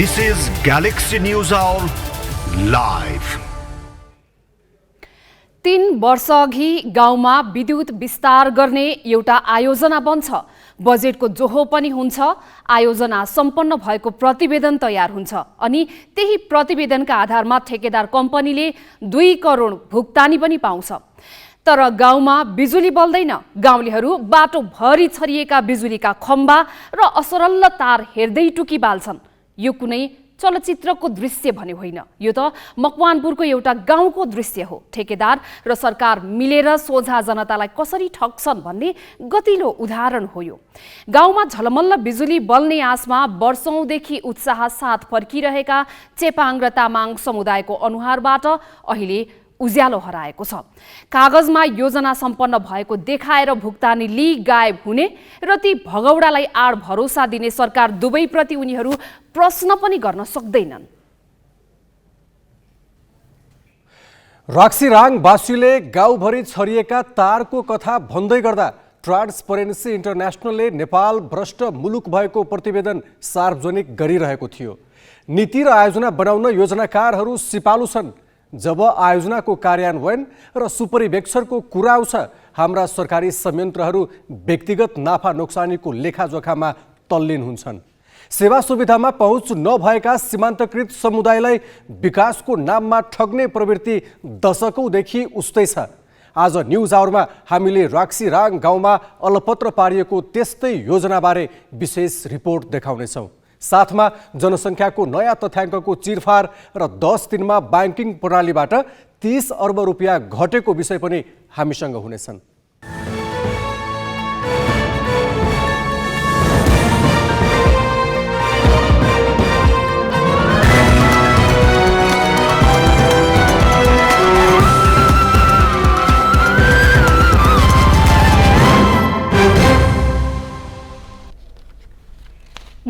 This is Galaxy News Hour live. 3 वर्ष अघि गाउँमा विद्युत विस्तार गर्ने एउटा आयोजना बन्छ। बजेटको जोहो पनि हुन्छ। आयोजना सम्पन्न भएको प्रतिवेदन तयार हुन्छ अनि त्यही प्रतिवेदनका आधारमा ठेकेदार कम्पनीले 2 करोड भुक्तानी पनि पाउँछ। तर गाउँमा बिजुली बल्दैन। गाउँलेहरू बाटो भरि छरिएका बिजुलीका खम्बा र असरल्ल तार हेर्दै टुकी बाल्छन्। यो कुनै चलचित्रको दृश्य भने होइन, यो त मकवानपुरको एउटा गाउँको दृश्य हो। ठेकेदार र सरकार मिलेर सोझा जनतालाई कसरी ठग्छन् भन्ने गतिलो उदाहरण हो यो। गाउँमा झलमल्ल बिजुली बल्ने आशमा वर्षौंदेखि उत्साह साथ फर्किरहेका चेपाङ र तामाङ समुदायको अनुहारबाट अहिले उज्यालो हराएको छ। कागजमा योजना सम्पन्न भएको देखाएर भुक्तानी लिई गायब हुने र ती भगौडालाई आड भरोसा दिने सरकार दुवैप्रति उनीहरू प्रश्न पनि गर्न सक्दैनन्। राक्सीराङवासीले गाउँभरि छरिएका तारको कथा भन्दै गर्दा ट्रान्सपरेन्सी इन्टरनेसनलले नेपाल भ्रष्ट मुलुक भएको प्रतिवेदन सार्वजनिक गरिरहेको थियो। नीति र आयोजना बनाउन योजनाकारहरू सिपालु छन्। जब आयोजनाको कार्यान्वयन र सुपरिवेक्षणको कुरा आउँछ, हाम्रा सरकारी संयन्त्रहरू व्यक्तिगत नाफा नोक्सानीको लेखाजोखामा तल्लीन हुन्छन्। सेवा सुविधामा पहुँच नभएका सीमान्तकृत समुदायलाई विकासको नाममा ठग्ने प्रवृत्ति दशकौँदेखि उस्तै छ। आज न्युज आवरमा हामीले राक्सीराङ गाउँमा अलपत्र पारिएको त्यस्तै योजनाबारे विशेष रिपोर्ट देखाउनेछौँ। साथमा जनसङ्ख्याको नयाँ तथ्याङ्कको चिरफार र 10 दिनमा ब्याङ्किङ प्रणालीबाट 30 अर्ब रुपियाँ घटेको विषय पनि हामीसँग हुनेछन्।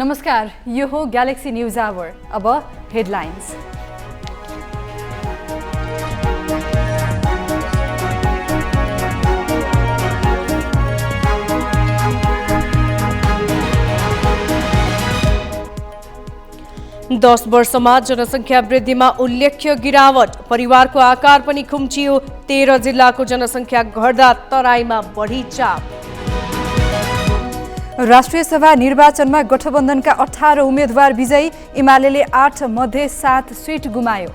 नमस्कार, यो हो ग्यालेक्सी न्युज आवर। अब हेडलाइन्स। दस वर्षमा जनसङ्ख्या वृद्धिमा उल्लेख्य गिरावट। परिवारको आकार पनि खुम्चियो। 13 जिल्लाको जनसङ्ख्या घट्दा तराईमा बढी चाप। राष्ट्रिय सभा निर्वाचनमा गठबन्धनका 18 उम्मेदवार विजयी। एमाले 8 मध्ये 7 सिट गुमायो।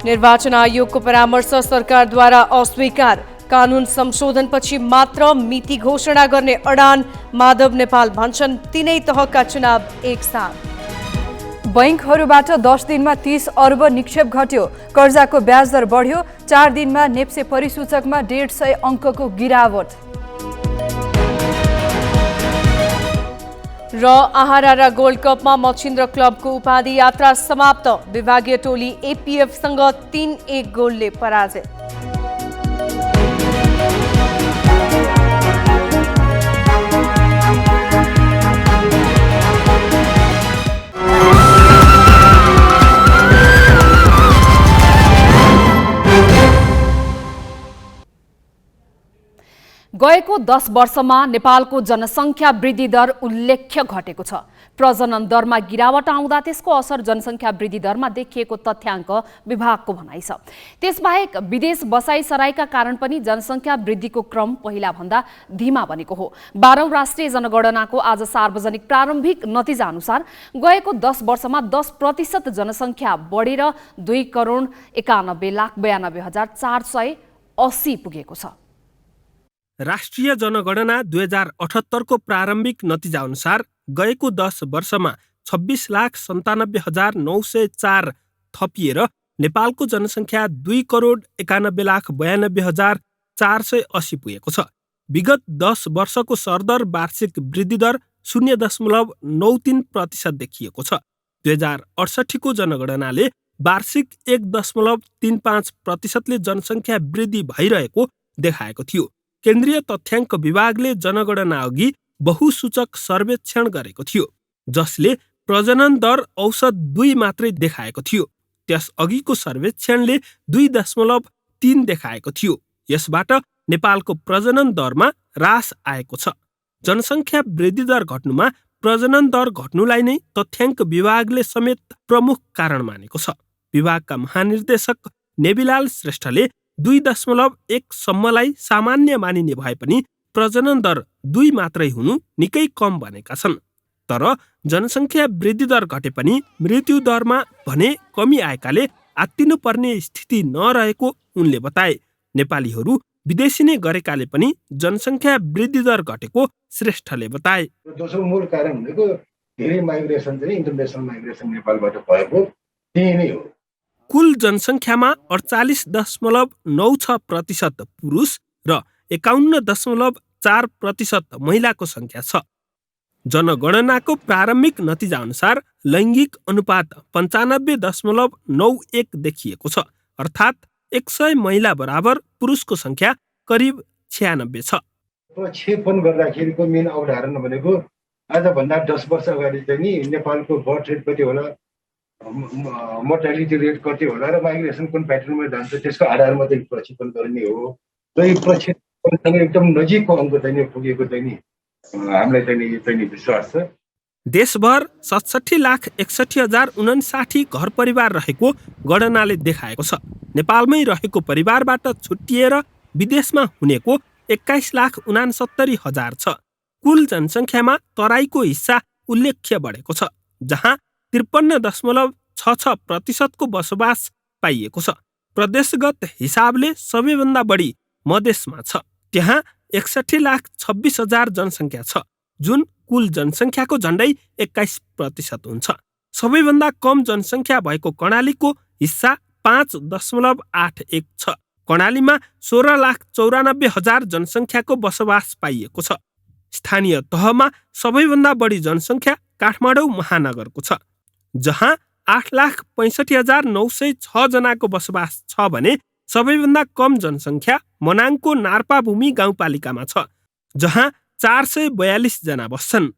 निर्वाचन आयोगको परामर्श सरकारद्वारा अस्वीकार। कानुन संशोधनपछि मात्र मिति घोषणा गर्ने अडान। माधव नेपाल भन्छन् 3 तहका चुनाव एकसाथ। बैंकहरूबाट 10 दिनमा 30 अर्ब निक्षेप घट्यो। कर्जाको ब्याज दर बढ्यो। 4 दिनमा नेप्से परिसूचकमा 150 अङ्कको गिरावट। र आहारा र गोल्ड कपमा मच्छिन्द्र क्लबको उपाधि यात्रा समाप्त। विभागीय टोली एपीएफसँग 3-1 गोलले पराजय। गएको 10 वर्षमा नेपालको जनसङ्ख्या वृद्धि दर उल्लेख्य घटेको छ। प्रजनन दरमा गिरावट आउँदा त्यसको असर जनसङ्ख्या वृद्धि दरमा देखिएको तथ्याङ्क विभागको भनाइ छ। त्यसबाहेक विदेश बसाइसराईका कारण पनि जनसङ्ख्या वृद्धिको क्रम पहिला भन्दा धीमा बनेको हो। 12औं राष्ट्रिय जनगणनाको आज सार्वजनिक प्रारम्भिक नतिजा अनुसार गएको 10 वर्षमा 10% जनसङ्ख्या बढेर 2 करोड 91,92,480 पुगेको छ। राष्ट्रिय जनगणना 2078 को प्रारम्भिक नतिजा अनुसार गएको 10 वर्षमा 26,97,904 थपिएर नेपालको जनसङ्ख्या 2 करोड 91,92,480 पुगेको छ। विगत 10 वर्षको सरदर वार्षिक वृद्धि दर 0.93% देखिएको छ। 2068 को जनगणनाले वार्षिक 1.35% जनसङ्ख्या वृद्धि भइरहेको देखाएको थियो। केन्द्रीय तथ्याङ्क विभागले जनगणना अघि बहुसूचक सर्वेक्षण गरेको थियो, जसले प्रजनन दर औसत 2 मात्रै देखाएको थियो। त्यस अघिको सर्वेक्षणले 2.3 देखाएको थियो। यसबाट नेपालको प्रजनन दरमा ह्रास आएको छ। जनसङ्ख्या वृद्धि दर घट्नुमा प्रजनन दर घट्नुलाई नै तथ्याङ्क विभागले समेत प्रमुख कारण मानेको छ। विभागका महानिर्देशक नेविलाल श्रेष्ठले 2.1 सम्मलाई सामान्य मानिने भए पनि प्रजनन दर 2 मात्रै हुनु निकै कम भनेका छन्। तर जनसङ्ख्या वृद्धि दर घटे पनि मृत्यु दरमा भने कमी आएकाले आत्तिनुपर्ने स्थिति नरहेको उनले बताए। नेपालीहरू विदेशी नै गरेकाले पनि जनसङ्ख्या वृद्धि दर घटेको श्रेष्ठले बताए। दोस्रो मूल कारण भनेको धेरै माइग्रेसन चाहिँ इन्टरनेसनल माइग्रेसन नेपालबाट भएको त्यही नै हो। कुल जनसङ्ख्यामा 48.96% पुरुष र 51.4% महिलाको सङ्ख्या छ। जनगणनाको प्रारम्भिक नतिजा अनुसार लैङ्गिक अनुपात 95.91 देखिएको छ, अर्थात् 100 महिला बराबर पुरुषको सङ्ख्या करिब 96 छ। प्रक्षेपण गर्दाखेरिको मेन अवधारणा भनेको आजभन्दा 10 वर्ष अगाडि चाहिँ नि नेपालको बर्थ रेट कति होला, मोर्टालिटी रेट कति होला र माइग्रेसन कुन प्याटर्नमा जान्छ त्यसको आधारमा चाहिँ प्रक्षेपण गर्ने हो। र यो प्रक्षेपणसँग एकदम नजिकको अङ्क चाहिँ पुगेको चाहिँ नि हामीलाई चाहिँ विश्वास छ। देशभर 67,61,059 घर परिवार रहेको गणनाले देखाएको छ। नेपालमै रहेको परिवारबाट छुट्टिएर विदेशमा हुनेको 21,69,000 छ। कुल जनसङ्ख्यामा तराईको हिस्सा उल्लेख्य बढेको छ, जहाँ 53.66% को बसोबास पाइएको छ। प्रदेशगत हिसाबले सबैभन्दा बढी मधेसमा छ, त्यहाँ 61,26,000 जनसङ्ख्या छ, जुन कुल जनसङ्ख्याको झन्डै 21% हुन्छ। सबैभन्दा कम जनसङ्ख्या भएको कर्णालीको हिस्सा 5.81 छ। कर्णालीमा 16,94,000 जनसङ्ख्याको बसोबास पाइएको छ। स्थानीय तहमा सबैभन्दा बढी जनसङ्ख्या काठमाडौँ महानगरको छ, जहाँ 8,65,906 जनाको बसोबास छ भने सबैभन्दा कम जनसङ्ख्या मनाङको नार्पाभूमि गाउँपालिकामा छ, जहाँ 442 जना बस्छन्।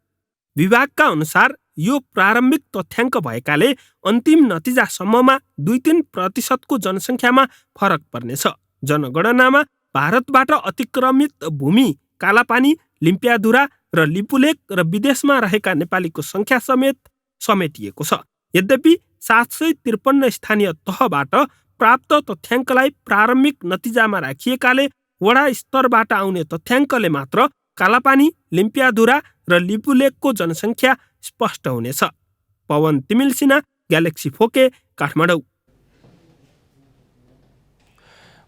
विभागका अनुसार यो प्रारम्भिक तथ्याङ्क भएकाले अन्तिम नतिजासम्ममा 2-3% को जनसङ्ख्यामा फरक पर्नेछ। जनगणनामा भारतबाट अतिक्रमित भूमि, कालापानी, लिम्पियाधुरा र लिपुलेक र विदेशमा रहेका नेपालीको सङ्ख्या समेत समेटिएको छ। यद्यपि 753 स्थानीय तहबाट प्राप्त तथ्याङ्कलाई प्रारम्भिक नतिजामा राखिएकाले वडा स्तरबाट आउने तथ्याङ्कले मात्र कालापानी, लिम्पियाधुरा र लिपुलेकको जनसङ्ख्या स्पष्ट हुनेछ। पवन तिमिल सिन्हा, ग्यालेक्सी फोके, काठमाडौँ।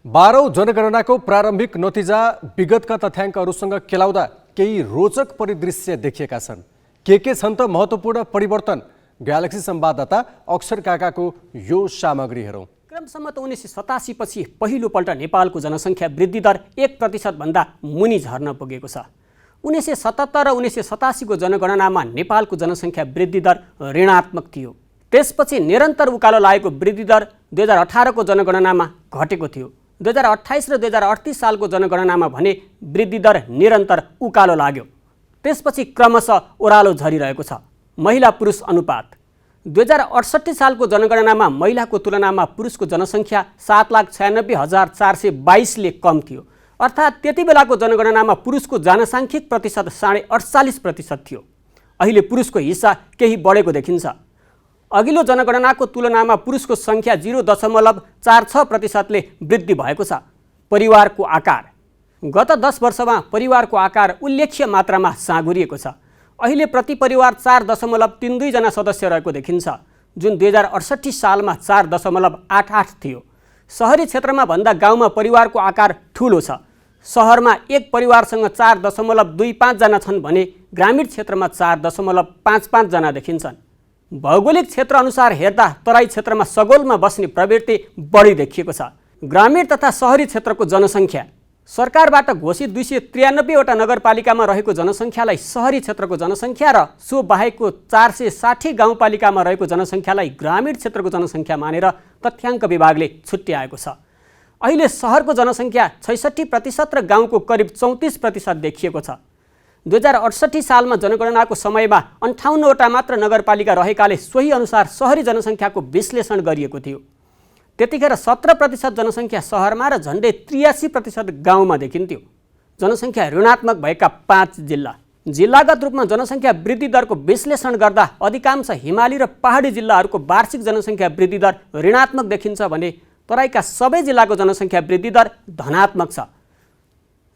12औं जनगणनाको प्रारम्भिक नतिजा विगतका तथ्याङ्कहरूसँग केलाउँदा केही रोचक परिदृश्य देखिएका छन्। के छन् त महत्त्वपूर्ण परिवर्तन? ग्यालेक्सी संवाददाता अक्षर काकाको यो सामग्री हेरौँ। क्रमसम्म त 1987 पछि पहिलोपल्ट नेपालको जनसङ्ख्या वृद्धि दर 1% भन्दा मुनि झर्न पुगेको छ। 1977 र 1987 को जनगणनामा नेपालको जनसङ्ख्या वृद्धि दर ऋणात्मक थियो। त्यसपछि निरन्तर उकालो लागेको वृद्धि दर 2018 को जनगणनामा घटेको थियो। 2028 र 2038 सालको जनगणनामा भने वृद्धि दर निरन्तर उकालो लाग्यो। त्यसपछि क्रमशः ओह्रालो झरिरहेको छ। महिला पुरुष अनुपात 2068 सालको जनगणनामा महिलाको तुलनामा पुरुषको जनसङ्ख्या 7,96,422 ले कम थियो, अर्थात् त्यति बेलाको जनगणनामा पुरुषको जनसाङ्ख्यिक प्रतिशत 48% थियो। अहिले पुरुषको हिस्सा केही बढेको देखिन्छ। अघिल्लो जनगणनाको तुलनामा पुरुषको सङ्ख्या 0.46% ले वृद्धि भएको छ। परिवारको आकार गत 10 वर्षमा परिवारको आकार उल्लेख्य मात्रामा साँगुरिएको छ। अहिले प्रति परिवार 4.32 जना सदस्य रहेको देखिन्छ, जुन 2068 सालमा 4.88 थियो। सहरी क्षेत्रमा भन्दा गाउँमा परिवारको आकार ठुलो छ। सहरमा एक परिवारसँग 4.25 जना छन् भने ग्रामीण क्षेत्रमा 4.55 जना देखिन्छन्। भौगोलिक क्षेत्र अनुसार हेर्दा तराई क्षेत्रमा सगोलमा बस्ने प्रवृत्ति बढी देखिएको छ। ग्रामीण तथा सहरी क्षेत्रको जनसङ्ख्या सरकारबाट घोषित 293 वटा नगरपालिकामा रहेको जनसङ्ख्यालाई सहरी क्षेत्रको जनसङ्ख्या र सो बाहेकको 460 गाउँपालिकामा रहेको जनसङ्ख्यालाई ग्रामीण क्षेत्रको जनसङ्ख्या मानेर तथ्याङ्क विभागले छुट्याएको छ। अहिले सहरको जनसङ्ख्या 66% र गाउँको करिब 34% देखिएको छ। 2068 सालमा जनगणनाको समयमा 58 वटा मात्र नगरपालिका रहेकाले सोही अनुसार सहरी जनसङ्ख्याको विश्लेषण गरिएको थियो। त्यतिखेर 17% जनसङ्ख्या सहरमा र झन्डै 83% गाउँमा देखिन्थ्यो। जनसङ्ख्या ऋणात्मक भएका 5 जिल्ला जिल्लागत रूपमा जनसङ्ख्या वृद्धि दरको विश्लेषण गर्दा अधिकांश हिमाली र पहाडी जिल्लाहरूको वार्षिक जनसङ्ख्या वृद्धि दर ऋणात्मक देखिन्छ भने तराईका सबै जिल्लाको जनसङ्ख्या वृद्धि दर धनात्मक छ।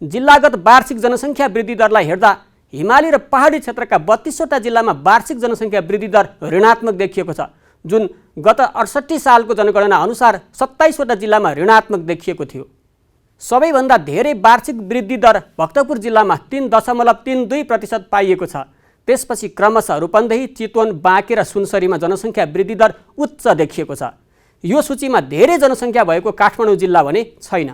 जिल्लागत वार्षिक जनसङ्ख्या वृद्धि दरलाई हेर्दा हिमाली र पहाडी क्षेत्रका 32वटा जिल्लामा वार्षिक जनसङ्ख्या वृद्धि दर ऋणात्मक देखिएको छ, जुन गत 68 सालको जनगणना अनुसार 27वटा जिल्लामा ऋणात्मक देखिएको थियो। सबैभन्दा धेरै वार्षिक वृद्धि दर भक्तपुर जिल्लामा 3.32% पाइएको छ। त्यसपछि क्रमशः रूपन्देही, चितवन, बाँके र सुनसरीमा जनसङ्ख्या वृद्धि दर उच्च देखिएको छ। यो सूचीमा धेरै जनसङ्ख्या भएको काठमाडौँ जिल्ला भने छैन।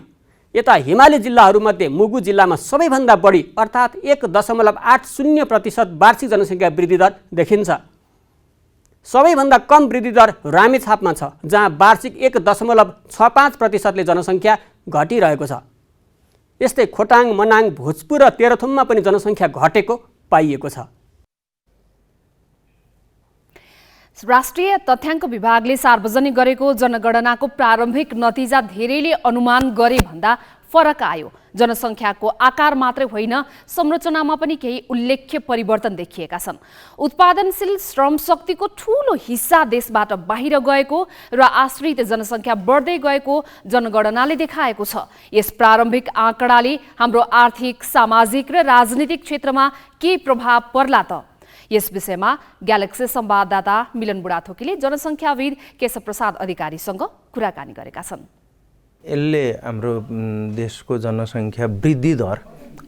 यता हिमाली जिल्लाहरूमध्ये मुगु जिल्लामा सबैभन्दा बढी अर्थात् 1.80% वार्षिक जनसङ्ख्या वृद्धि दर देखिन्छ। सबैभन्दा कम वृद्धि दर रामेछापमा छ, जहाँ वार्षिक 1.65%ले जनसङ्ख्या घटिरहेको छ। यस्तै खोटाङ, मनाङ, भोजपुर र तेह्रथुममा पनि जनसङ्ख्या घटेको पाइएको छ। राष्ट्रिय तथ्याङ्क विभागले सार्वजनिक गरेको जनगणनाको प्रारम्भिक नतिजा धेरैले अनुमान गरे भन्दा फरक आयो। जनसङ्ख्याको आकार मात्रै होइन, संरचनामा पनि केही उल्लेख्य परिवर्तन देखिएका छन्। उत्पादनशील श्रम शक्तिको ठूलो हिस्सा देशबाट बाहिर गएको र आश्रित जनसङ्ख्या बढ्दै गएको जनगणनाले देखाएको छ। यस प्रारम्भिक आँकडाले हाम्रो आर्थिक, सामाजिक र राजनीतिक क्षेत्रमा के प्रभाव पर्ला त? यस विषयमा ग्यालेक्सी संवाददाता मिलन बुढाथोकीले जनसङ्ख्याविद केशव प्रसाद अधिकारीसँग कुराकानी गरेका छन्। यसले हाम्रो देशको जनसङ्ख्या वृद्धि दर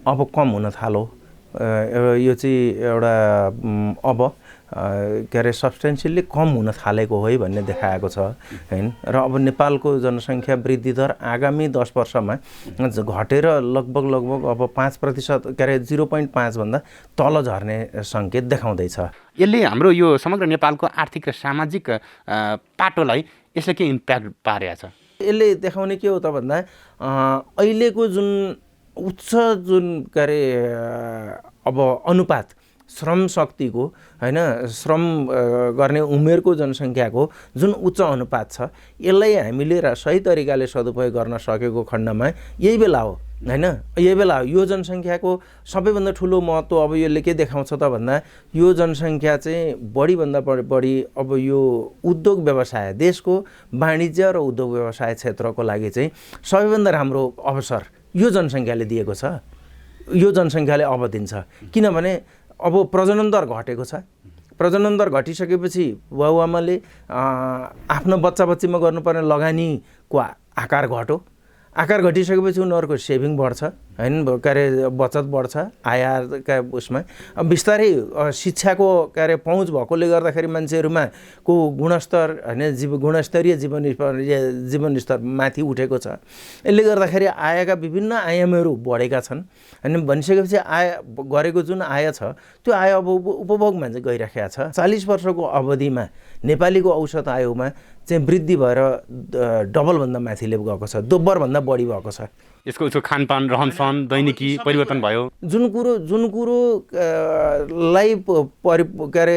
अब कम हुन थाल्यो। यो चाहिँ एउटा अब के अरे सब्सटेन्सियली कम हुन थालेको हो भन्ने देखाएको छ हैन। र अब नेपालको जनसङ्ख्या वृद्धि दर आगामी 10 वर्षमा घटेर लगभग अब 5% के अरे 0.5 भन्दा तल झर्ने सङ्केत देखाउँदैछ। यसले हाम्रो यो समग्र नेपालको आर्थिक र सामाजिक पाटोलाई यसले के इम्प्याक्ट पारेको छ? यसले देखाउने के हो त भन्दा अहिलेको जुन उच्च जुन के अरे अब अनुपात श्रम शक्तिको हैन, श्रम गर्ने उमेरको जनसङ्ख्याको जुन उच्च अनुपात छ, यसलाई हामीले सही तरिकाले सदुपयोग गर्न सकेको खण्डमा यही बेला हो हैन। यही बेला यो जनसङ्ख्याको सबैभन्दा ठुलो महत्त्व अब यसले के देखाउँछ त भन्दा यो जनसङ्ख्या चाहिँ बढीभन्दा बढी अब यो उद्योग व्यवसाय, देशको वाणिज्य र उद्योग व्यवसाय क्षेत्रको लागि चाहिँ सबैभन्दा राम्रो अवसर यो जनसङ्ख्याले दिएको छ। यो जनसङ्ख्याले अब दिन्छ, किनभने अब प्रजनन दर घटेको छ। प्रजनन दर घटिसकेपछि बाबुआमाले आफ्नो बच्चा बच्चीमा गर्नुपर्ने लगानीको आकार घट्यो। आकार घटिसकेपछि उनीहरूको सेभिङ बढ्छ हैन, के अरे बचत बढ्छ आयका उसमा। बिस्तारै शिक्षाको के अरे पहुँच भएकोले गर्दाखेरि मान्छेहरूमा को गुणस्तर हैन, गुणस्तरीय जीवनस्तर माथि उठेको छ। यसले गर्दाखेरि आयका विभिन्न आयामहरू बढेका छन् हैन। भनिसकेपछि आय गरेको जुन आय छ त्यो आय अब उपभोगमा चाहिँ गइराखेको छ। 40 वर्षको अवधिमा नेपालीको औसत आयमा चाहिँ वृद्धि भएर डबलभन्दा माथिले गएको छ, दोब्बरभन्दा बढी भएको छ। यसको खानपान, रहनसहन, दैनिकी परिवर्तन भयो। जुन कुरो लाई के अरे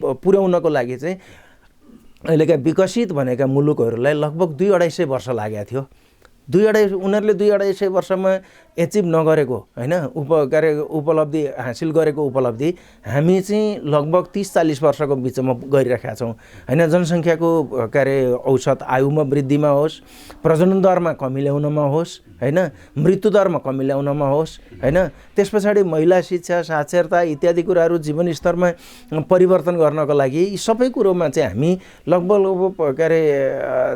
पुर्याउनको लागि चाहिँ अहिलेका विकसित भनेका मुलुकहरूलाई लगभग 2-250 वर्ष लागेको थियो। उनीहरूले 2-250 वर्षमा एचिभ नगरेको हैन, के अरे उपलब्धि हासिल गरेको उपलब्धि हामी चाहिँ लगभग 30-40 वर्षको बिचमा गरिरहेका छौँ हैन। जनसङ्ख्याको के अरे औसत आयुमा वृद्धिमा होस्, प्रजनन दरमा कमी ल्याउनमा होस् हैन, मृत्यु दरमा कमी ल्याउनमा होस् हैन, त्यस पछाडि महिला शिक्षा, साक्षरता इत्यादि कुराहरू जीवनस्तरमा परिवर्तन गर्नको लागि यी सबै कुरोमा चाहिँ हामी लगभग के अरे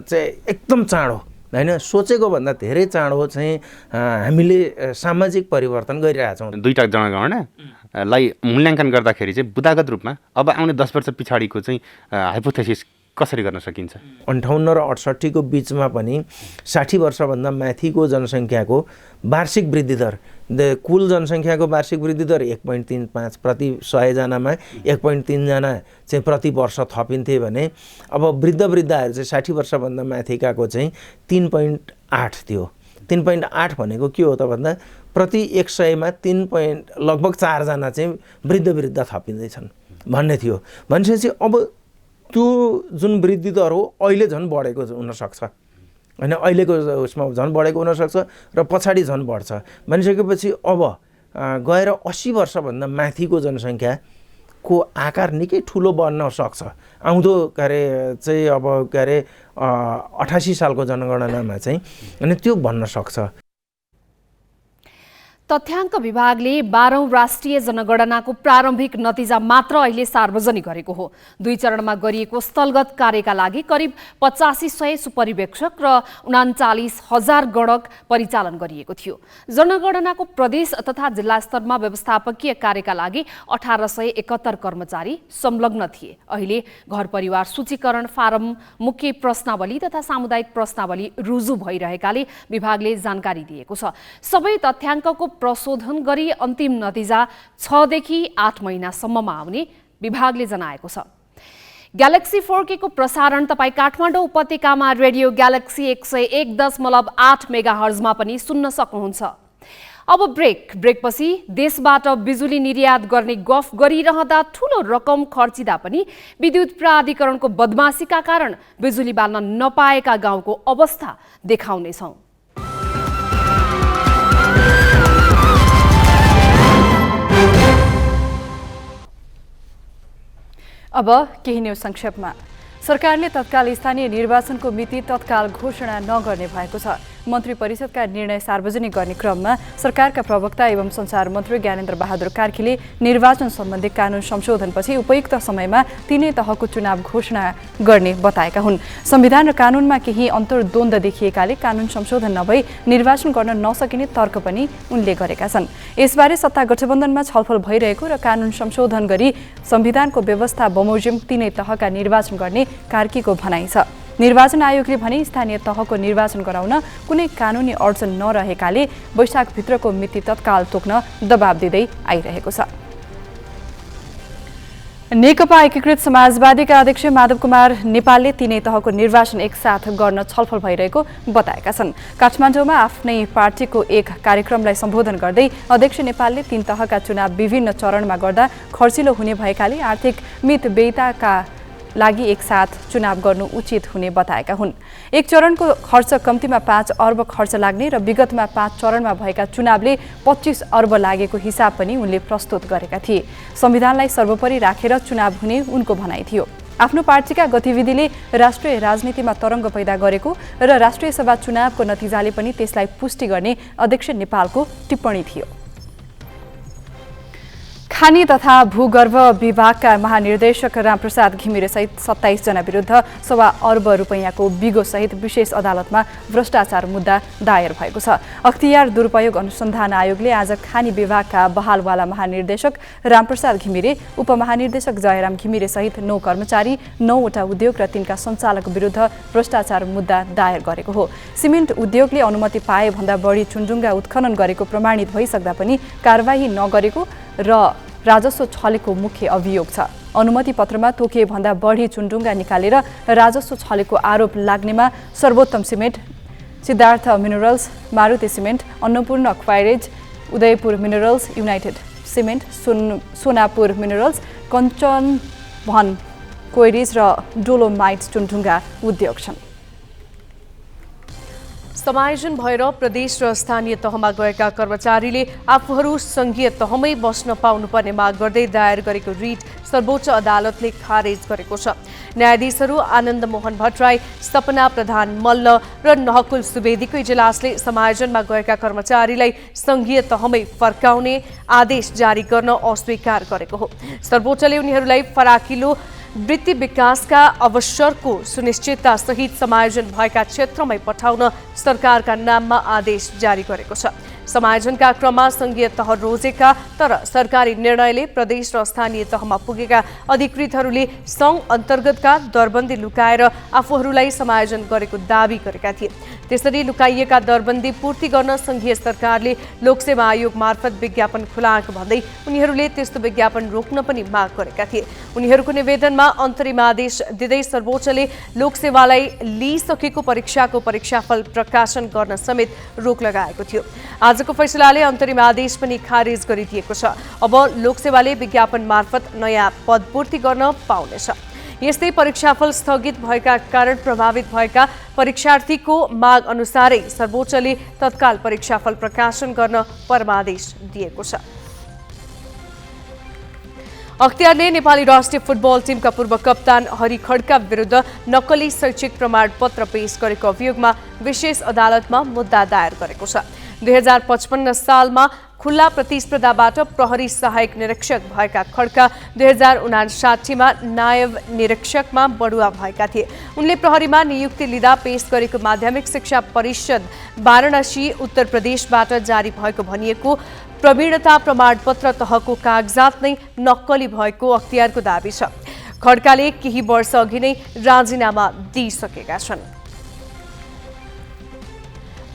चाहिँ एकदम चाँडो हैन, सोचेको भन्दा धेरै चाँडो चाहिँ हामीले सामाजिक परिवर्तन गरिरहेका छौँ। दुईटा जनगणनालाई मूल्याङ्कन गर्दाखेरि चाहिँ बुदागत रूपमा अब आउने 10 वर्ष पछाडिको चाहिँ हाइपोथेसिस कसरी गर्न सकिन्छ? 58 र 68 को बिचमा पनि 60 वर्षभन्दा माथिको जनसङ्ख्याको वार्षिक वृद्धि दर, कुल जनसङ्ख्याको वार्षिक वृद्धि दर 1.35 प्रति 100 जनामा 1.3 जना चाहिँ प्रति वर्ष थपिन्थे भने अब वृद्धहरू चाहिँ 60 वर्षभन्दा माथिकाको चाहिँ 3.8 थियो। 3.8 भनेको के हो त भन्दा प्रति 100मा लगभग 4 जना चाहिँ वृद्ध थपिँदैछन् भन्ने थियो। भनेपछि अब त्यो जुन वृद्धि दर हो अहिले झन् बढेको हुनसक्छ होइन, अहिलेको उसमा झन् बढेको हुनसक्छ र पछाडि झन् बढ्छ। भनिसकेपछि अब गएर 80 वर्षभन्दा माथिको जनसङ्ख्याको आकार निकै ठुलो बन्न सक्छ आउँदो के अरे चाहिँ अब के अरे 88 सालको जनगणनामा चाहिँ अनि त्यो भन्न सक्छ। तथ्याङ्क विभागले 12औं राष्ट्रिय जनगणनाको प्रारम्भिक नतिजा मात्र अहिले सार्वजनिक गरेको हो। 2 चरणमा गरिएको स्थलगत कार्यका लागि करिब 8500 सुपरिवेक्षक र 39,000 गणक परिचालन गरिएको थियो। जनगणनाको प्रदेश तथा जिल्ला स्तरमा व्यवस्थापकीय कार्यका लागि 1871 कर्मचारी संलग्न थिए। अहिले घर परिवार सूचीकरण फारम, मुख्य प्रश्नावली तथा सामुदायिक प्रश्नावली रुजु भइरहेकाले विभागले जानकारी दिएको छ। सबै तथ्याङ्कको प्रशोधन गरी अन्तिम नतिजा 6 देखि 8 महिनासम्ममा आउने विभागले जनाएको छ। ग्यालेक्सी 4K को प्रसारण तपाईँ काठमाडौँ उपत्यकामा रेडियो ग्यालेक्सी 101.8 मेगाहर्जमा पनि सुन्न सक्नुहुन्छ। अब ब्रेकपछि देशबाट बिजुली निर्यात गर्ने गफ गरिरहँदा ठूलो रकम खर्चिँदा पनि विद्युत प्राधिकरणको बदमासीका कारण बिजुली बाल्न नपाएका गाउँको अवस्था देखाउनेछौँ। अब केही न्यूज संक्षेपमा। सरकारले तत्काल स्थानीय निर्वाचनको मिति तत्काल घोषणा नगर्ने भएको छ। मन्त्री परिषदका निर्णय सार्वजनिक गर्ने क्रममा सरकारका प्रवक्ता एवं सञ्चार मन्त्री ज्ञानेन्द्र बहादुर कार्कीले निर्वाचन सम्बन्धी कानुन संशोधनपछि उपयुक्त समयमा तीनै तहको चुनाव घोषणा गर्ने बताएका हुन्। संविधान र कानुनमा केही अन्तर्द्वन्द देखिएकाले कानुन संशोधन नभई निर्वाचन गर्न नसकिने तर्क पनि उनले गरेका छन्। यसबारे सत्ता गठबन्धनमा छलफल भइरहेको र कानुन संशोधन गरी संविधानको व्यवस्था बमोजिम तीनै तहका निर्वाचन गर्ने कार्कीको भनाइ छ। निर्वाचन आयोगले भने स्थानीय तहको निर्वाचन गराउन कुनै कानुनी अडचन नरहेकाले वैशाखभित्रको मिति तत्काल तोक्न दबाब दिँदै आइरहेको छ। नेकपा एकीकृत समाजवादीका अध्यक्ष माधव कुमार नेपालले तीनै तहको निर्वाचन एकसाथ गर्न छलफल भइरहेको बताएका छन्। काठमाडौँमा आफ्नै पार्टीको एक कार्यक्रमलाई सम्बोधन गर्दै अध्यक्ष नेपालले तीन तहका चुनाव विभिन्न चरणमा गर्दा खर्चिलो हुने भएकाले आर्थिक मितव्ययिताका लागि एकसाथ चुनाव गर्नु उचित हुने बताएका हुन्। एक चरणको खर्च कम्तीमा 5 अर्ब खर्च लाग्ने र विगतमा 5 चरणमा भएका चुनावले 25 अर्ब लागेको हिसाब पनि उनले प्रस्तुत गरेका थिए। संविधानलाई सर्वोपरि राखेर चुनाव हुने उनको भनाइ थियो। आफ्नो पार्टीका गतिविधिले राष्ट्रिय राजनीतिमा तरङ्ग पैदा गरेको र राष्ट्रिय सभा चुनावको नतिजाले पनि त्यसलाई पुष्टि गर्ने अध्यक्ष नेपालको टिप्पणी थियो। खानी तथा भूगर्भ विभागका महानिर्देशक रामप्रसाद घिमिरे सहित 27 जना विरुद्ध 1.25 अर्ब रुपैयाँको बिगो सहित विशेष अदालतमा भ्रष्टाचार मुद्दा दायर भएको छ। अख्तियार दुरुपयोग अनुसन्धान आयोगले आज खानी विभागका बहालवाला महानिर्देशक रामप्रसाद घिमिरे, उपमहानिर्देशक जयराम घिमिरे सहित 9 कर्मचारी, 9 वटा उद्योग र तिनका सञ्चालक विरुद्ध भ्रष्टाचार मुद्दा दायर गरेको हो। सिमेन्ट उद्योगले अनुमति पाए भन्दा बढी चुनडुङ्गा उत्खनन गरेको प्रमाणित भइसक्दा पनि कारबाही नगरेको र राजस्व छलेको मुख्य अभियोग छ। अनुमति पत्रमा तोकिए भन्दा बढी चुनडुङ्गा निकालेर राजस्व छलेको आरोप लाग्नेमा Sarvottam cement, Siddhartha minerals, Maruti cement, Annapurna quarries, Udaypur minerals, united cement, Sonapur minerals, Kanchan भन क्वाइरेज र डोलोमाइट चुनडुङ्गा उद्योग छन्। समायोजन भएर प्रदेश र स्थानीय तहमा गएका कर्मचारीले आफूहरू संघीय तहमै बस्न पाउनुपर्ने माग गर्दै दायर गरेको रिट सर्वोच्च अदालतले खारेज गरेको छ। न्यायाधीशहरू आनन्द मोहन भट्टराई, सपना प्रधान मल्ल र नहकुल सुवेदीको इजलासले समायोजनमा गएका कर्मचारीलाई संघीय तहमै फर्काउने आदेश जारी गर्न अस्वीकार गरेको हो। सर्वोच्चले उनीहरूलाई फराकिलो वृत्ति विकासका अवसरको सुनिश्चितता सहित समायोजन भएका क्षेत्रमै पठाउन सरकारका नाममा आदेश जारी गरेको छ। समायोजनका क्रममा संघीय तह रोजेका तर सरकारी निर्णयले प्रदेश र स्थानीय तहमा पुगेका अधिकृतहरूले सङ्घ अन्तर्गतका दरबन्दी लुकाएर आफूहरूलाई समायोजन गरेको दावी गरेका थिए। त्यसरी लुकाइएका दरबन्दी पूर्ति गर्न संघीय सरकारले लोकसेवा आयोग मार्फत विज्ञापन खुलाएको भन्दै उनीहरूले त्यस्तो विज्ञापन रोक्न पनि माग गरेका थिए। उनीहरूको निवेदनमा अन्तरिम आदेश दिँदै सर्वोच्चले लोकसेवालाई लिइसकेको परीक्षाको परीक्षाफल प्रकाशन गर्न समेत रोक लगाएको थियो। आजको फैसलाले अन्तरिम आदेश पनि खारेज गरिदिएको छ। अब लोकसेवाले विज्ञापन मार्फत नयाँ पद पूर्ति गर्न पाउनेछ। यस्तै परीक्षाफल स्थगित भएका कारण प्रभावित भएका परीक्षार्थीको माग अनुसारै सर्वोच्चले तत्काल परीक्षाफल प्रकाशन गर्न परमादेश दिएको छ। अख्तियारले नेपाली राष्ट्रिय फुटबल टिमका पूर्व कप्तान हरि खड्का विरुद्ध नक्कली शैक्षिक प्रमाणपत्र पेश गरेको अभियोगमा विशेष अदालतमा मुद्दा दायर गरेको छ। 2055 सालमा खुल्ला प्रतिस्पर्धाबाट प्रहरी सहायक निरीक्षक भएका खड्का 2059मा नायब निरीक्षकमा बढुवा भएका थिए। उनले प्रहरीमा नियुक्ति लिँदा पेश गरेको माध्यमिक शिक्षा परिषद वाराणसी उत्तर प्रदेशबाट जारी भएको भनिएको प्रवीणता प्रमाणपत्र तहको कागजात नै नक्कली भएको अख्तियारको दाबी छ। खड्काले केही वर्ष अघि नै राजीनामा दिइसकेका छन्।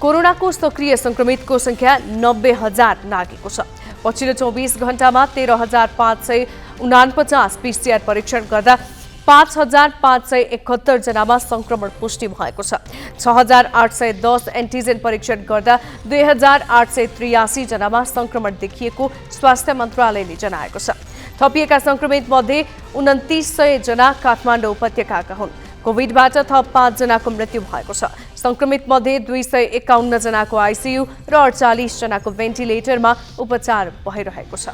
कोरोनाको सक्रिय संक्रमितको संख्या 90,000 नागेको छ। पछिल्लो 24 घण्टामा 13,549 पीसीआर परीक्षण गर्दा 5,571 जनामा संक्रमण पुष्टि भएको छ। 6,810 एन्टिजेन परीक्षण गर्दा 2,883 जनामा संक्रमण देखिएको स्वास्थ्य मन्त्रालयले जनाएको छ। थपिएका संक्रमित मध्ये 2,900 जना काठमाडौँ उपत्यकाका हुन्। कोभिडबाट थप 5 जनाको मृत्यु भएको छ। संक्रमित मध्ये 251 जनाको आइसियु र 48 जनाको भेन्टिलेटरमा उपचार भइरहेको छ।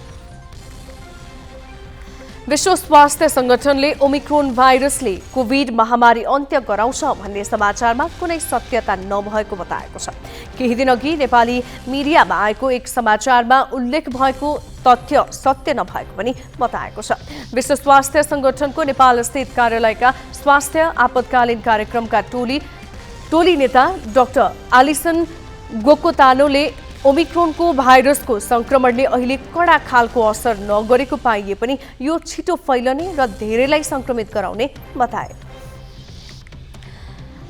विश्व स्वास्थ्य संगठनले ओमिक्रोन भाइरसले कोभिड महामारी अन्त्य गराउँछ भन्ने समाचारमा कुनै सत्यता नभएको बताएको छ। केही दिन अघि नेपाली मिडियामा आएको एक समाचारमा उल्लेख भएको तथ्य सत्य नभएको पनि बताएको छ। विश्व स्वास्थ्य संगठनको नेपाल स्थित कार्यालयका स्वास्थ्य आपतकालीन कार्यक्रमका टोली नेता डाक्टर आलिसन गोकोतानोले ओमिक्रोनको भाइरसको संक्रमणले अहिले कडा खालको असर नगरेको पाइए पनि यो छिटो फैलने र धेरैलाई संक्रमित गराउने बताए।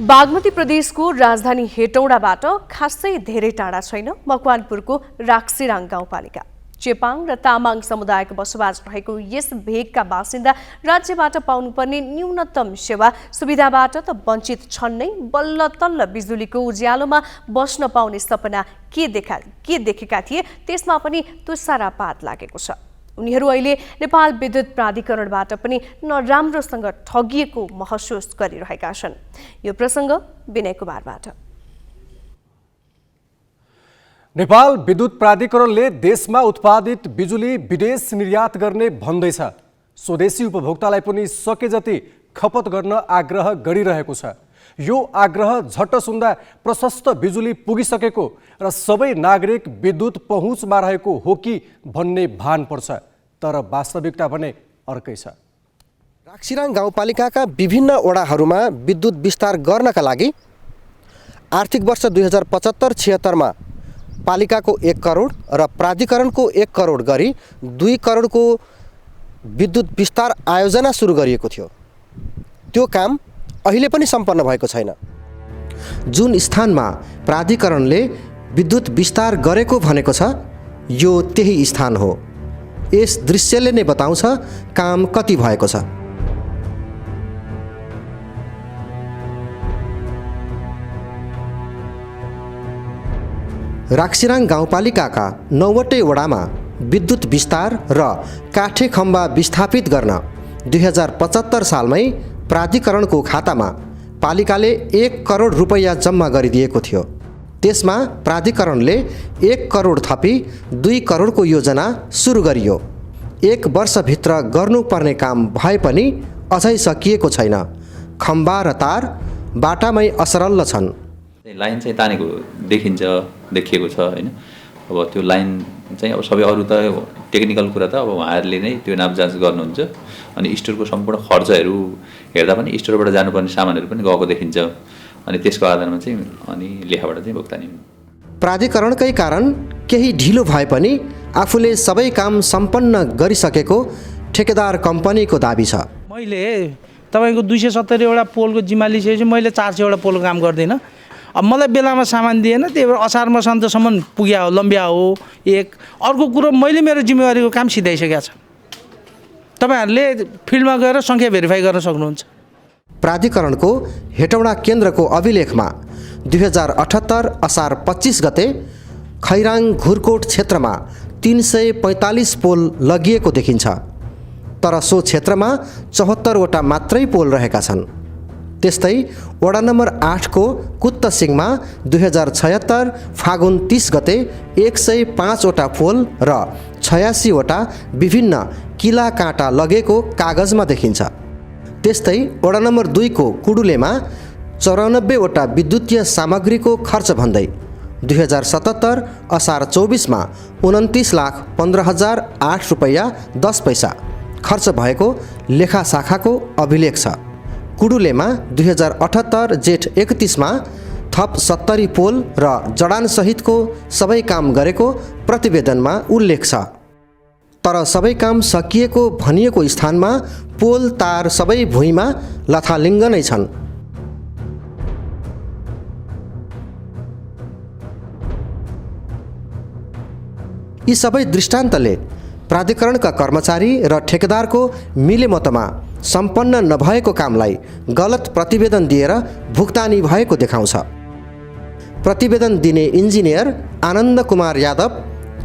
बागमती प्रदेशको राजधानी हेटौडाबाट खासै धेरै टाढा छैन मकवानपुरको राक्सिराङ गाउँपालिका। चेपाङ र तामाङ समुदायको बसोबास रहेको यस भेगका बासिन्दा राज्यबाट पाउनुपर्ने न्यूनतम सेवा सुविधाबाट त वञ्चित छन् नै, बल्ल तल्ल बिजुलीको उज्यालोमा बस्न पाउने सपना के देखेका थिए त्यसमा पनि तुसारापात लागेको छ। उनीहरू अहिले नेपाल विद्युत प्राधिकरणबाट पनि नराम्रोसँग ठगिएको महसुस गरिरहेका छन्। यो प्रसङ्ग विनय कुमारबाट। नेपाल विद्युत प्राधिकरणले देशमा उत्पादित बिजुली विदेश निर्यात गर्ने भन्दैछ। स्वदेशी उपभोक्तालाई पनि सके जति खपत गर्न आग्रह गरिरहेको छ। यो आग्रह झट्ट सुन्दा प्रशस्त बिजुली पुगिसकेको र सबै नागरिक विद्युत पहुँचमा रहेको हो कि भन्ने भान पर्छ, तर वास्तविकता भने अर्कै छ। राक्सिराङ गाउँपालिकाका विभिन्न वडाहरूमा विद्युत विस्तार गर्नका लागि आर्थिक वर्ष 2075-76मा पालिकाको 1 करोड र प्राधिकरणको 1 करोड गरी 2 करोडको विद्युत विस्तार आयोजना सुरु गरिएको थियो। त्यो काम अहिले पनि सम्पन्न भएको छैन। जुन स्थानमा प्राधिकरणले विद्युत विस्तार गरेको भनेको छ यो त्यही स्थान हो। यस दृश्यले नै बताउँछ काम कति भएको छ। राक्सिराङ गाउँपालिकाका 9वटै वडामा विद्युत विस्तार र काठे खम्बा विस्थापित गर्न 2075 सालमै प्राधिकरणको खातामा पालिकाले 1 करोड रुपैयाँ जम्मा गरिदिएको थियो। त्यसमा प्राधिकरणले 1 करोड थपी 2 करोडको योजना सुरु गरियो। 1 वर्षभित्र गर्नुपर्ने काम भए पनि अझै सकिएको छैन। खम्बा र तार बाटामै असरल्ल छन्। लाइन चाहिँ तानेको देखिएको छ हैन। अब त्यो लाइन चाहिँ अब सबै अरू त टेक्निकल कुरा त अब उहाँहरूले नै त्यो नापजाँच गर्नुहुन्छ। अनि स्टोरको सम्पूर्ण खर्चहरू हेर्दा पनि स्टोरबाट जानुपर्ने सामानहरू पनि गएको देखिन्छ। अनि त्यसको आधारमा चाहिँ अनि लेखाबाट चाहिँ भुक्तानी प्राधिकरणकै कारण केही ढिलो भए पनि आफूले सबै काम सम्पन्न गरिसकेको ठेकेदार कम्पनीको दाबी छ। मैले तपाईको 270 वटा पोलको जिम्मा लिइसकेपछि मैले 400 वटा पोलको काम गर्दिनँ। अब मलाई बेलामा सामान दिएन, त्यही भएर असार मसान्तसम्म पुग्या हो, लम्बिया हो। एक अर्को कुरो मैले मेरो जिम्मेवारीको काम सिधाइसकेको छ। तपाईहरुले फिल्डमा गएर संख्या भेरिफाई गर्न सक्नुहुन्छ। प्राधिकरणको हेटौडा केन्द्रको अभिलेखमा 2078 असार 25 गते खैराङ घुरकोट क्षेत्रमा 345 पोल लगिएको देखिन्छ। तर सो क्षेत्रमा 74वटा मात्रै पोल रहेका छन्। त्यस्तै वडा नम्बर 8 को कुत्तसिङमा 2076 फागुन 30 गते 105वटा पोल र 86वटा विभिन्न किला काँटा लगेको कागजमा देखिन्छ। त्यस्तै वडा नम्बर 2 को कुडुलेमा 94वटा विद्युतीय सामग्रीको खर्च भन्दै 2077 असार 24मा 29,15,008 रुपैयाँ 10 पैसा खर्च भएको लेखा शाखाको अभिलेख छ। कुडुलेमा 2078 जेठ 31मा थप 70 पोल र जडानसहितको सबै काम गरेको प्रतिवेदनमा उल्लेख छ। तर सबै काम सकिएको भनिएको स्थानमा पोल तार सबै भुइँमा लथालिङ्ग नै छन्। यी सबै दृष्टान्तले प्राधिकरणका कर्मचारी र ठेकेदारको मिलेमतमा सम्पन्न नभएको कामलाई गलत प्रतिवेदन दिएर भुक्तानी भएको देखाउँछ। प्रतिवेदन दिने इन्जिनियर आनन्द कुमार यादव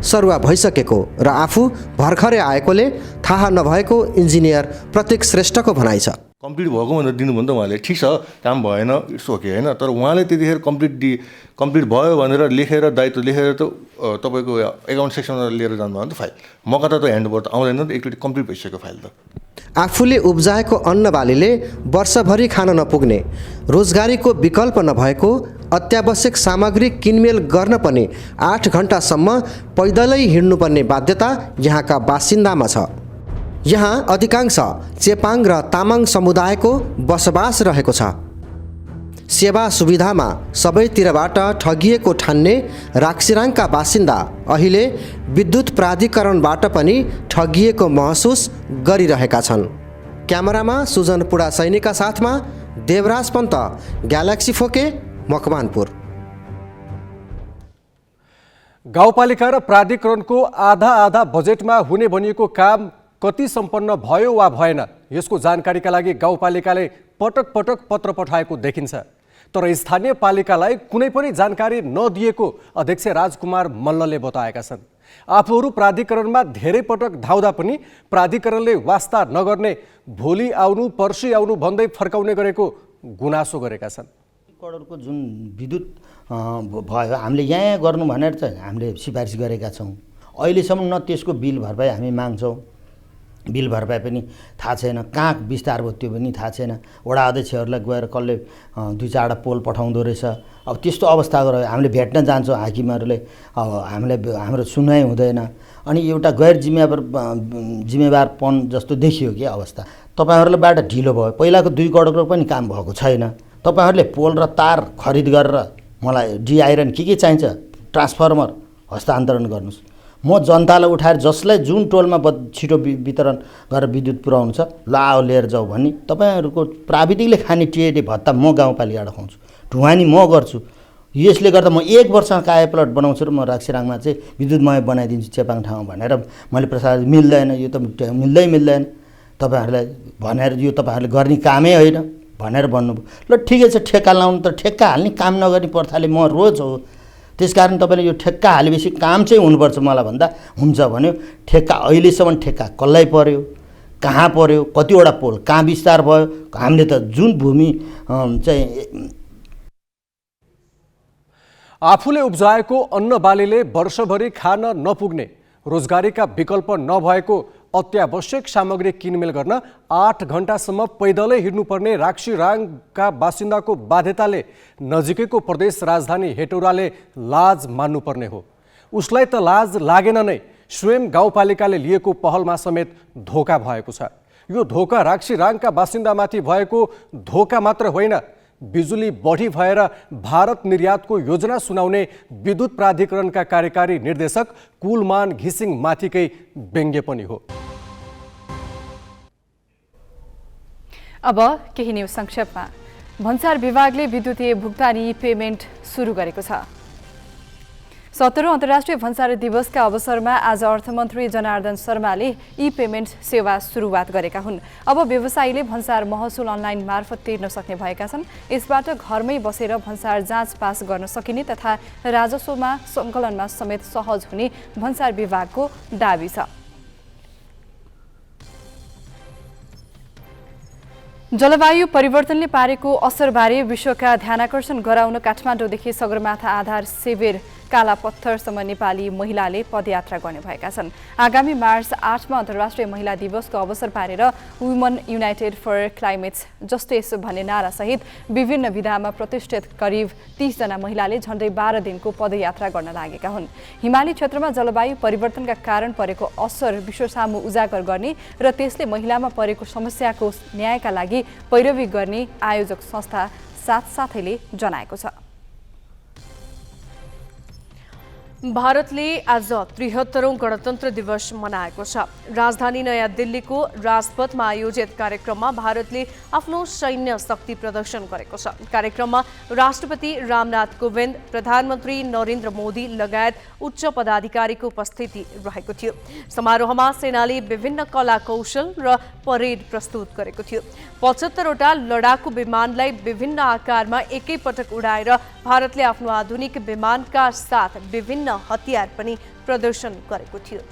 सरुवा भइसकेको र आफू भर्खरै आएकोले थाहा नभएको इन्जिनियर प्रतीक श्रेष्ठको भनाइ छ। कम्प्लिट भएको भनेर दिनुभन्दा उहाँले ठिक छ काम भएन इट्स ओके होइन, तर उहाँले त्यतिखेर कम्प्लिट भयो भनेर लेखेर दायित्व लेखेर त तपाईँको एकाउन्ट सेक्सनमा लिएर जानुभयो भने त फाइल मका त ह्यान्डओभर त आउँदैन नि त, एकचोटि कम्प्लिट भइसक्यो फाइल त। आफूले उब्जाएको अन्नबालीले वर्षभरि खान नपुग्ने, रोजगारीको विकल्प नभएको, अत्यावश्यक सामग्री किनमेल गर्न पनि 8 घण्टासम्म पैदलै हिँड्नुपर्ने बाध्यता यहाँका बासिन्दामा छ। यहाँ अधिकांश चेपाङ र तामाङ समुदायको बसोबास रहेको छ। सेवा सुविधामा सबैतिरबाट ठगिएको ठान्ने राक्सिराङका बासिन्दा अहिले विद्युत प्राधिकरणबाट पनि ठगिएको महसुस गरिरहेका छन्। क्यामेरामा सुजन पुडा सैनिकका साथमा देवराज पन्त, ग्यालेक्सी फोके, मकवानपुर। गाउँपालिका र प्राधिकरणको आधा बजेटमा हुने भनिएको काम कति सम्पन्न भयो वा भएन यसको जानकारीका लागि गाउँपालिकाले पटक पटक पत्र पठाएको देखिन्छ। तर स्थानीय पालिकालाई कुनै पनि जानकारी नदिएको अध्यक्ष राजकुमार मल्लले बताएका छन्। आफूहरू प्राधिकरणमा धेरै पटक धाउँदा पनि प्राधिकरणले वास्ता नगर्ने, भोलि आउनु पर्सि आउनु भन्दै फर्काउने गरेको गुनासो गरेका छन्। करोडको जुन विद्युत भयो हामीले यहाँ गर्नु भनेर चाहिँ हामीले सिफारिस गरेका छौँ। अहिलेसम्म न त्यसको बिल भरपाई हामी माग्छौँ, बिल भरपाई पनि थाहा छैन, कहाँ विस्तार भयो त्यो पनि थाहा छैन। वडा अध्यक्षहरूलाई गएर कसले 2-4वटा पोल पठाउँदो रहेछ। अब त्यस्तो अवस्था गरेर हामीले भेट्न जान्छौँ हाकिमहरूले, अब हाम्रो सुनवाई हुँदैन। अनि एउटा गैर जिम्मेवारपन जस्तो देखियो कि अवस्था। तपाईँहरूलेबाट ढिलो भयो, पहिलाको 2 करोडको पनि काम भएको छैन। तपाईँहरूले पोल र तार खरिद गरेर मलाई डी आइरन के चाहिन्छ ट्रान्सफर्मर हस्तान्तरण गर्नुहोस्। म जनतालाई उठाएर जसलाई जुन टोलमा छिटो वितरण गरेर विद्युत पुर्याउनु छ ल आओ लिएर जाऊ भन्ने। तपाईँहरूको प्राविधिकले खाने टिएडी भत्ता म गाउँपालिकाबाट खुवाउँछु, ढुवानी म गर्छु। यसले गर्दा म 1 वर्ष काय प्लट बनाउँछु र म राक्सिराङमा चाहिँ विद्युतमय बनाइदिन्छु चेपाङ ठाउँमा भनेर मैले प्रसाद मिल्दैन, यो त मिल्दैन तपाईँहरूलाई भनेर, यो तपाईँहरूले गर्ने कामै होइन भनेर भन्नुभयो। ल ठिकै छ, ठेक्का लाउनु त ठेक्का हाल्ने काम नगर्ने प्रथाले म रोज हो। त्यसकारण तपाईँले यो ठेक्का हालेपछि काम चाहिँ हुनुपर्छ मलाई भन्दा हुन्छ भन्यो। ठेक्का अहिलेसम्म ठेक्का कसलाई पर्यो, कहाँ पर्यो, कतिवटा पोल कहाँ विस्तार भयो, हामीले त जुन भूमि चाहिँ आफूले उब्जाएको अन्नबालीले वर्षभरि खान नपुग्ने, रोजगारीका विकल्प नभएको, अत्यावश्यक सामग्री किनमेल गर्न 8 घण्टासम्म पैदलै हिँड्नुपर्ने राक्सिराङका बासिन्दाको बाध्यताले नजिकैको प्रदेश राजधानी हेटौडाले लाज मान्नुपर्ने हो। उसलाई त लाज लागेन नै, स्वयं गाउँपालिकाले लिएको पहलमा समेत धोका भएको छ। यो धोका राक्सिराङका बासिन्दामाथि भएको धोका मात्र होइन, बिजुली बढी भएर भारत निर्यातको योजना सुनाउने विद्युत प्राधिकरणका कार्यकारी निर्देशक कुलमान घिसिङ माथिकै व्यङ्ग्य पनि हो। अब केही न्युज संक्षेपमा। भन्सार विभागले विद्युतीय भुक्तानी पेमेन्ट सुरु गरेको छ। 17औं अन्तर्राष्ट्रिय भन्सार दिवसका अवसरमा आज अर्थमन्त्री जनार्दन शर्माले ई पेमेन्ट सेवा सुरुवात गरेका हुन्। अब व्यवसायीले भन्सार महसुल अनलाइन मार्फत तिर्न सक्ने भएका छन्। यसबाट घरमै बसेर भन्सार जाँच पास गर्न सकिने तथा राजस्वमा सङ्कलनमा समेत सहज हुने भन्सार विभागको दाबी छ। जलवायु परिवर्तनले पारेको असरबारे विश्वका ध्यानाकर्षण गराउन काठमाडौँदेखि सगरमाथा आधार शिविर कालापत्थरसम्म नेपाली महिलाले पदयात्रा गर्ने भएका छन्। आगामी मार्च 8मा अन्तर्राष्ट्रिय महिला दिवसको अवसर पारेर woman united for climate justice भन्ने नारासहित विभिन्न विधामा प्रतिष्ठित करिब 30 जना महिलाले झण्डै 12 दिनको पदयात्रा गर्न लागेका हुन्। हिमाली क्षेत्रमा जलवायु परिवर्तनका कारण परेको असर विश्वसामु उजागर गर्ने र त्यसले महिलामा परेको समस्याको न्यायका लागि पैरवी गर्ने आयोजक संस्था साथसाथैले जनाएको छ। भारतले आज 73औं गणतन्त्र दिवस मनाएको छ। राजधानी नयाँ दिल्लीको राजपथमा आयोजित कार्यक्रममा भारतले आफ्नो सैन्य शक्ति प्रदर्शन गरेको छ। कार्यक्रममा राष्ट्रपति रामनाथ कोविन्द, प्रधानमन्त्री नरेन्द्र मोदी लगायत उच्च पदाधिकारीको उपस्थिति रहेको थियो। समारोहमा सेनाले विभिन्न कला कौशल र परेड प्रस्तुत गरेको थियो। 75वटा लडाकु विमानलाई विभिन्न आकारमा एकैपटक उडाएर भारतले आफ्नो आधुनिक विमानका साथ विभिन्न हतियार पनि प्रदर्शन गरेको थियो।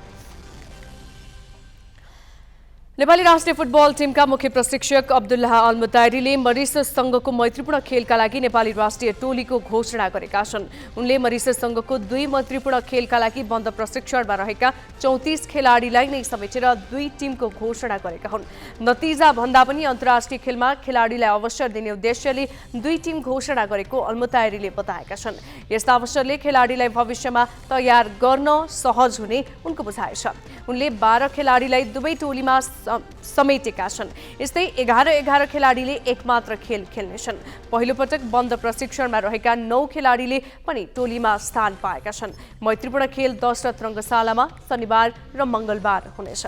नेपाली राष्ट्रिय फुटबल टिमका मुख्य प्रशिक्षक अब्दुल्लाह अल मुताइरीले मरिसससँगको मैत्रीपूर्ण खेलका लागि नेपाली राष्ट्रिय टोलीको घोषणा गरेका छन्। उनले मरिसससँगको 2 मैत्रीपूर्ण खेलका लागि बन्द प्रशिक्षणमा रहेका 34 खेलाडीलाई नै समेटेर 2 टिमको घोषणा गरेका हुन्। नतिजा भन्दा पनि अन्तर्राष्ट्रिय खेलमा खेलाडीलाई अवसर दिने उद्देश्यले 2 टिम घोषणा गरेको अल मुताइरीले बताएका छन्। यस्ता अवसरले खेलाडीलाई भविष्यमा तयार गर्न सहज हुने उनको बुझाइ छ। उनले 12 खेलाडीलाई दुवै टोलीमा समेटेका छन्। यस्तै 11 खेलाडीले एकमात्र खेल खेल्नेछन्। पहिलो पटक बन्द प्रशिक्षणमा रहेका 9 खेलाडीले पनि टोलीमा स्थान पाएका छन्। मैत्रीपूर्ण खेल दशरथ रङ्गशालामा शनिबार र मङ्गलबार हुनेछ।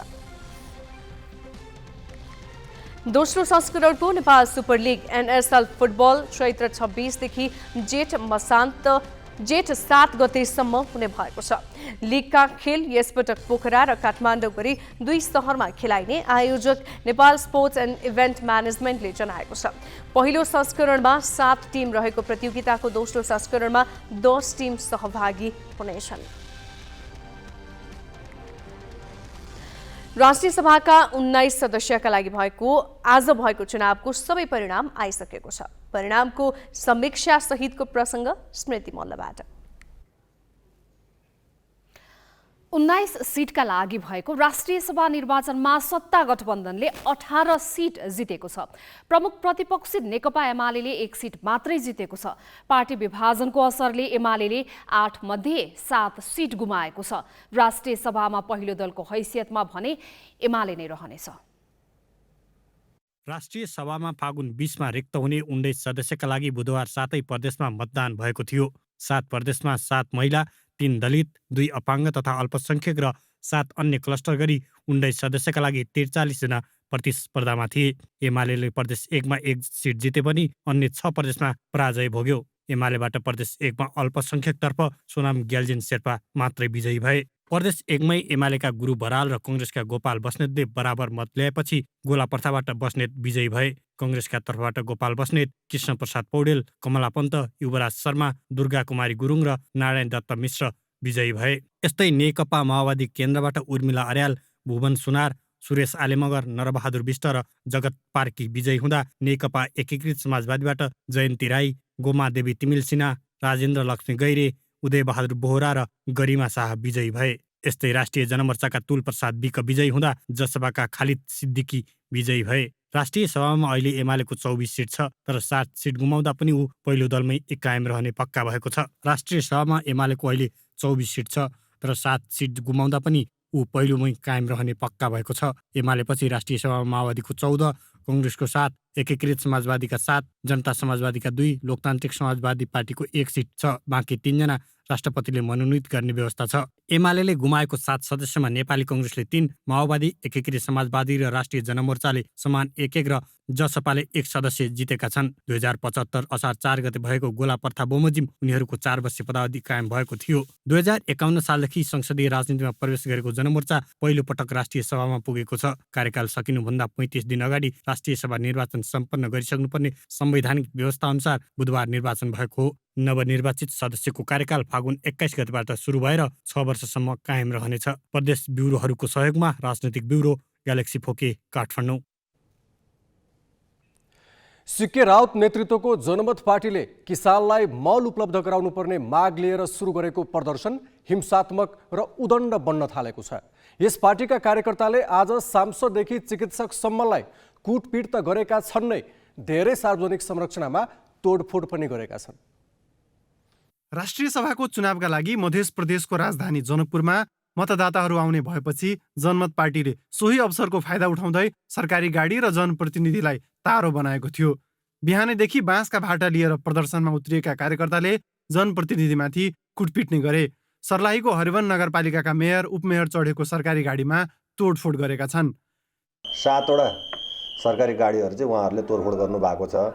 दोस्रो संस्करणको Nepal super league NSL football चैत्र 26 देखि जेठ 7 गतेसम्म हुने भएको छ। लिगका खेल यसपटक पोखरा र काठमाडौँ गरी 2 शहरमा खेलाइने आयोजक नेपाल स्पोर्ट्स एन्ड इभेन्ट म्यानेजमेन्टले जनाएको छ। पहिलो संस्करणमा 7 टिम रहेको प्रतियोगिताको दोस्रो संस्करणमा 10 टिम सहभागी हुनेछन्। राष्ट्रिय सभाका 19 सदस्यका लागि आज भएको चुनावको सबै परिणाम आइसकेको छ। परिणामको समीक्षा सहितको प्रसङ्ग स्मृति मल्लबाट। 19 सिटका लागि भएको राष्ट्रिय सभा निर्वाचनमा सत्ता गठबन्धनले 18 सिट जितेको छ। प्रमुख प्रतिपक्षी नेकपा एमाले 1 सिट मात्रै जितेको छ। पार्टी विभाजनको असरले एमाले 8 मध्ये 7 सिट गुमाएको छ। राष्ट्रिय सभामा पहिलो दलको हैसियतमा भने एमाले नै रहनेछ। राष्ट्रिय सभामा फागुन 20 मा रिक्त हुने 19 सदस्यका लागि बुधबार 7 प्रदेशमा मतदान भएको थियो। 7 प्रदेशमा 7 महिला, 3 दलित, 2 अपाङ्ग तथा अल्पसंख्यक र 7 अन्य क्लस्टर गरी 19 सदस्यका लागि 43 जना प्रतिस्पर्धामा थिए। एमाले प्रदेश 1 मा 1 सिट जिते पनि अन्य 6 प्रदेशमा पराजय भोग्यो। एमालेबाट प्रदेश 1 मा अल्पसंख्यकतर्फ सोनाम ग्याल्जेन शेर्पा मात्रै विजयी भए। प्रदेश 1 मै एमालेका गुरु बराल र कङ्ग्रेसका गोपाल बस्नेतले बराबर मत ल्याएपछि गोलापर्थाबाट बस्नेत विजयी भए। कङ्ग्रेसका तर्फबाट गोपाल बस्नेत, कृष्ण प्रसाद पौडेल, कमला पन्त, युवराज शर्मा, दुर्गा कुमारी गुरुङ र नारायण दत्त मिश्र विजयी भए। यस्तै नेकपा माओवादी केन्द्रबाट उर्मिला अर्याल, भुवन सुनार, सुरेश आलेमगर, नरबहादुर विष्ट र जगत पार्की विजयी हुँदा नेकपा एकीकृत समाजवादीबाट जयन्ती राई, गोमा देवी तिमिल सिन्हा, राजेन्द्र लक्ष्मी गैरे, उदय बहादुर बोहरा र गरिमा शाह विजयी भए। यस्तै राष्ट्रिय जनमोर्चाका तुल प्रसाद विक विजयी हुँदा जसपाका खालिद सिद्दिकी विजयी भए। राष्ट्रिय सभामा अहिले एमालेको 24 सिट छ, तर 7 सिट गुमाउँदा पनि ऊ पहिलो दलमै कायम रहने पक्का भएको छ। राष्ट्रिय सभामा एमालेको अहिले 24 सिट छ, तर 7 सिट गुमाउँदा पनि ऊ पहिलोमै कायम रहने पक्का भएको छ। एमालेपछि राष्ट्रिय सभामा माओवादीको 14, कङ्ग्रेसको 7, एकीकृत समाजवादीका 7, जनता समाजवादीका 2, लोकतान्त्रिक समाजवादी पार्टीको 1 सिट छ। बाँकी 3 जना राष्ट्रपतिले मनोनित गर्ने व्यवस्था छ। एमाले गुमाएको 7 सदस्यमा नेपाली कङ्ग्रेसले 3, माओवादी, एकीकृत समाजवादी र राष्ट्रिय जनमोर्चाले समान 1-1 र जसपाले 1 सदस्य जितेका छन्। 2075 असार 4 गते भएको गोलापर्था बोमोजिम उनीहरूको 4 वर्षीय पदावधि कायम भएको थियो। 2051 सालदेखि संसदीय राजनीतिमा प्रवेश गरेको जनमोर्चा पहिलो पटक राष्ट्रिय सभामा पुगेको छ। कार्यकाल सकिनुभन्दा 35 दिन अगाडि राष्ट्रिय सभा निर्वाचन सम्पन्न गरिसक्नुपर्ने संवैधानिक व्यवस्था अनुसार बुधबार निर्वाचन भएको हो। नवनिर्वाचित सदस्यको कार्यकाल फागुन 21 गतेबाट सुरु भएर 6 वर्षसम्म कायम रहनेछ। प्रदेश ब्युरोहरूको सहयोगमा राजनैतिक ब्युरो ग्यालेक्सी फोके, काठमाडौँ। सिके राउत नेतृत्वको जनमत पार्टीले किसानलाई मल उपलब्ध गराउनुपर्ने माग लिएर सुरु गरेको प्रदर्शन हिंसात्मक र उदण्ड बन्न थालेको छ। यस पार्टीका कार्यकर्ताले आज सांसददेखि चिकित्सकसम्मलाई कुटपिट त गरेका छन् नै, धेरै सार्वजनिक संरचनामा तोडफोड पनि गरेका छन्। राष्ट्रिय सभाको चुनावका लागि मध्य प्रदेशको राजधानी जनकपुरमा मतदाताहरू आउने भएपछि जनमत पार्टीले सोही अवसरको फाइदा उठाउँदै सरकारी गाडी र जनप्रतिनिधिलाई तारो बनाएको थियो। बिहानैदेखि बाँसका भाटा लिएर प्रदर्शनमा उत्रिएका कार्यकर्ताले जनप्रतिनिधिमाथि कुटपिट्ने गरे। सर्लाहीको हरिवन नगरपालिकाका मेयर उपमेयर चढेको सरकारी गाडीमा तोडफोड गरेका छन्। 7वटा सरकारी गाडीहरू चाहिँ उहाँहरूले तोडफोड गर्नुभएको छ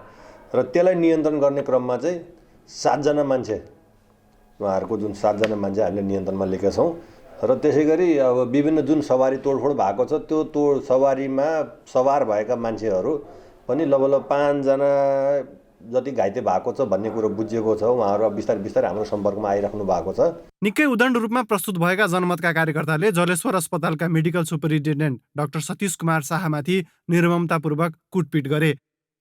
र त्यसलाई नियन्त्रण गर्ने क्रममा चाहिँ 7जना मान्छे, उहाँहरूको जुन 7जना मान्छे हामीले नियन्त्रणमा लिएका छौँ र त्यसै गरी अब विभिन्न जुन सवारी तोडफोड भएको छ त्यो सवारीमा सवार भएका मान्छेहरू पनि लगभग 5जना जति घाइते भएको छ भन्ने कुरो बुझिएको छ। उहाँहरू बिस्तारै बिस्तारै हाम्रो सम्पर्कमा आइराख्नु भएको छ। निकै उदण्ड रूपमा प्रस्तुत भएका जनमतका कार्यकर्ताले जलेश्वर अस्पतालका medical superintendent doctor Satish Kumar शाहमाथि निर्ममतापूर्वक कुटपिट गरे।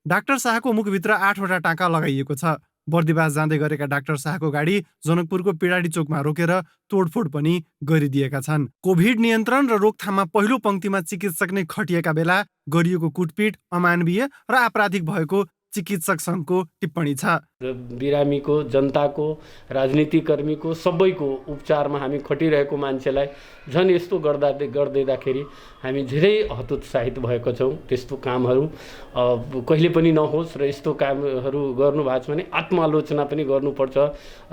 डाक्टर शाहको मुखभित्र 8वटा टाँका लगाइएको छ। बर्दिवास जाँदै गरेका डाक्टर शाहको गाडी जनकपुरको पिडाडी चोकमा रोकेर तोडफोड पनि गरिदिएका छन्। कोभिड नियन्त्रण र रोकथाममा पहिलो पंक्तिमा चिकित्सक नै खटिएका बेला गरिएको कुटपिट अमानवीय र आपराधिक भएको चिकित्सक सङ्घको टिप्पणी छ। बिरामीको, जनताको, राजनीतिकर्मीको सबैको उपचारमा हामी खटिरहेको मान्छेलाई झन् यस्तो गर्दैदाखेरि हामी धेरै हतोत्साहित भएको छौँ। त्यस्तो कामहरू कहिले पनि नहोस् र यस्तो कामहरू गर्नु भएको छ भने आत्मालोचना पनि गर्नुपर्छ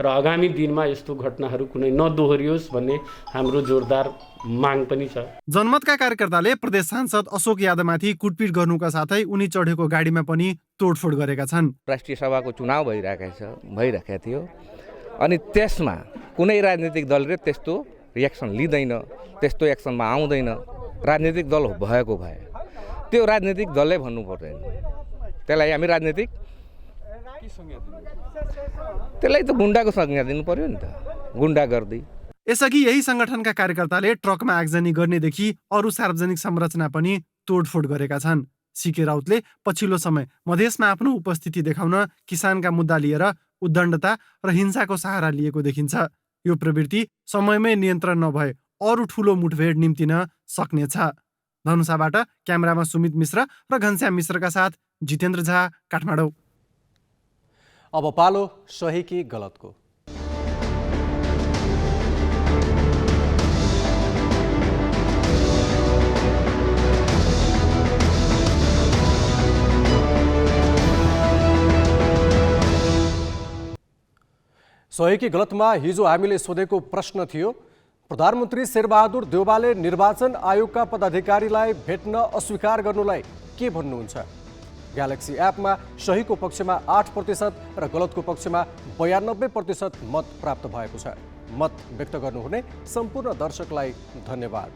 र आगामी दिनमा यस्तो घटनाहरू कुनै नदोहोरियोस् भन्ने हाम्रो जोरदार माग पनि छ। जनमतका कार्यकर्ताले प्रदेश सांसद अशोक यादवमाथि कुटपिट गर्नुका साथै उनी चढेको गाडीमा पनि तोडफोड गरेका छन्। राष्ट्रिय सभाको चुनाव भइरहेको थियो अनि त्यसमा कुनै राजनीतिक दलले त्यस्तो रिएक्सन लिँदैन, त्यस्तो एक्सनमा आउँदैन। राजनीतिक दल भएको भए त्यो राजनीतिक दलले भन्नु पर्दैन। त्यसलाई हामी राजनीतिक त्यसलाई त गुन्डाको संज्ञा दिनु पर्यो नि त, गुन्डागर्दी। यसअघि यही संगठनका कार्यकर्ताले ट्रकमा आगजनी गर्नेदेखि अरू सार्वजनिक संरचना पनि तोडफोड गरेका छन्। सिके राउतले पछिल्लो समय मधेसमा आफ्नो उपस्थिति देखाउन किसानका मुद्दा लिएर उद्दण्डता र हिंसाको सहारा लिएको देखिन्छ। यो प्रवृत्ति समयमै नियन्त्रण नभए अरू ठूलो मुठभेड निम्तिन सक्नेछ। धनुषाबाट क्यामेरामा सुमित मिश्र र घनश्याम मिश्रका साथ जितेन्द्र झा, काठमाडौँ। अब पालो सही कि गलतको। सही कि गलतमा हिजो हामीले सोधेको प्रश्न थियो, प्रधानमन्त्री शेरबहादुर देउवाले निर्वाचन आयोगका पदाधिकारीलाई भेट्न अस्वीकार गर्नुलाई के भन्नुहुन्छ? ग्यालेक्सी एपमा सहीको पक्षमा 8% र गलतको पक्षमा 92% मत प्राप्त भएको छ। मत व्यक्त गर्नुहुने सम्पूर्ण दर्शकलाई धन्यवाद।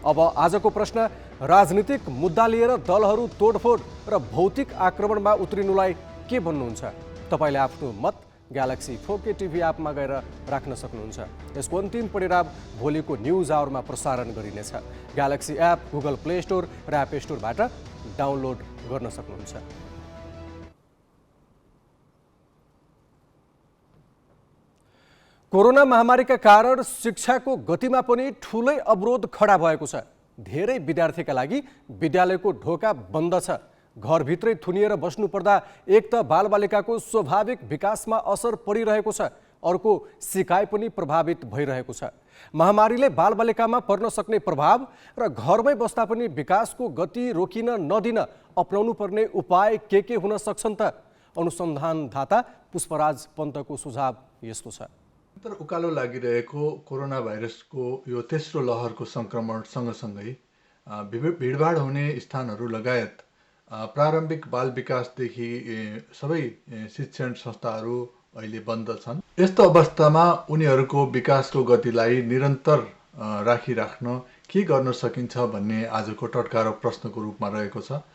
अब आजको प्रश्न, राजनीतिक मुद्दा लिएर दलहरू तोडफोड र भौतिक आक्रमणमा उत्रिनुलाई के भन्नुहुन्छ? तपाईले आफ्नो मत ग्यालेक्सी 4K टिभी एपमा गएर राख्न सक्नुहुन्छ। यसको अन्तिम परिणाम भोलिको न्युज आवरमा प्रसारण गरिनेछ। Galaxy app Google play store र एप स्टोरबाट डाउनलोड गर्न सक्नुहुन्छ। कोरोना महामारीका कारण शिक्षाको गतिमा पनि ठूलै अवरोध खडा भएको छ। धेरै विद्यार्थीका लागि विद्यालयको ढोका बन्द छ। घरभित्रै थुनिएर बस्नुपर्दा एक त बालबालिकाको स्वाभाविक विकासमा असर परिरहेको छ, अर्को सिकाइ पनि प्रभावित भइरहेको छ। महामारीले बालबालिकामा पर्न सक्ने प्रभाव र घरमै बस्दा पनि विकासको गति रोकिन नदिन अपनाउनु पर्ने उपाय के हुन सक्छन् त? अनुसन्धानदाता पुष्पराज पन्तको सुझाव यस्तो छ। उकालो लागिरहेको कोरोना भाइरसको यो तेस्रो लहरको सङ्क्रमण सँगसँगै भिडभाड हुने स्थानहरू लगायत प्रारम्भिक बाल विकासदेखि सबै शिक्षण संस्थाहरू अहिले बन्द छन्। यस्तो अवस्थामा उनीहरूको विकासको गतिलाई निरन्तर राखिराख्न के गर्न सकिन्छ भन्ने आजको टटकारो प्रश्नको रूपमा रहेको छ।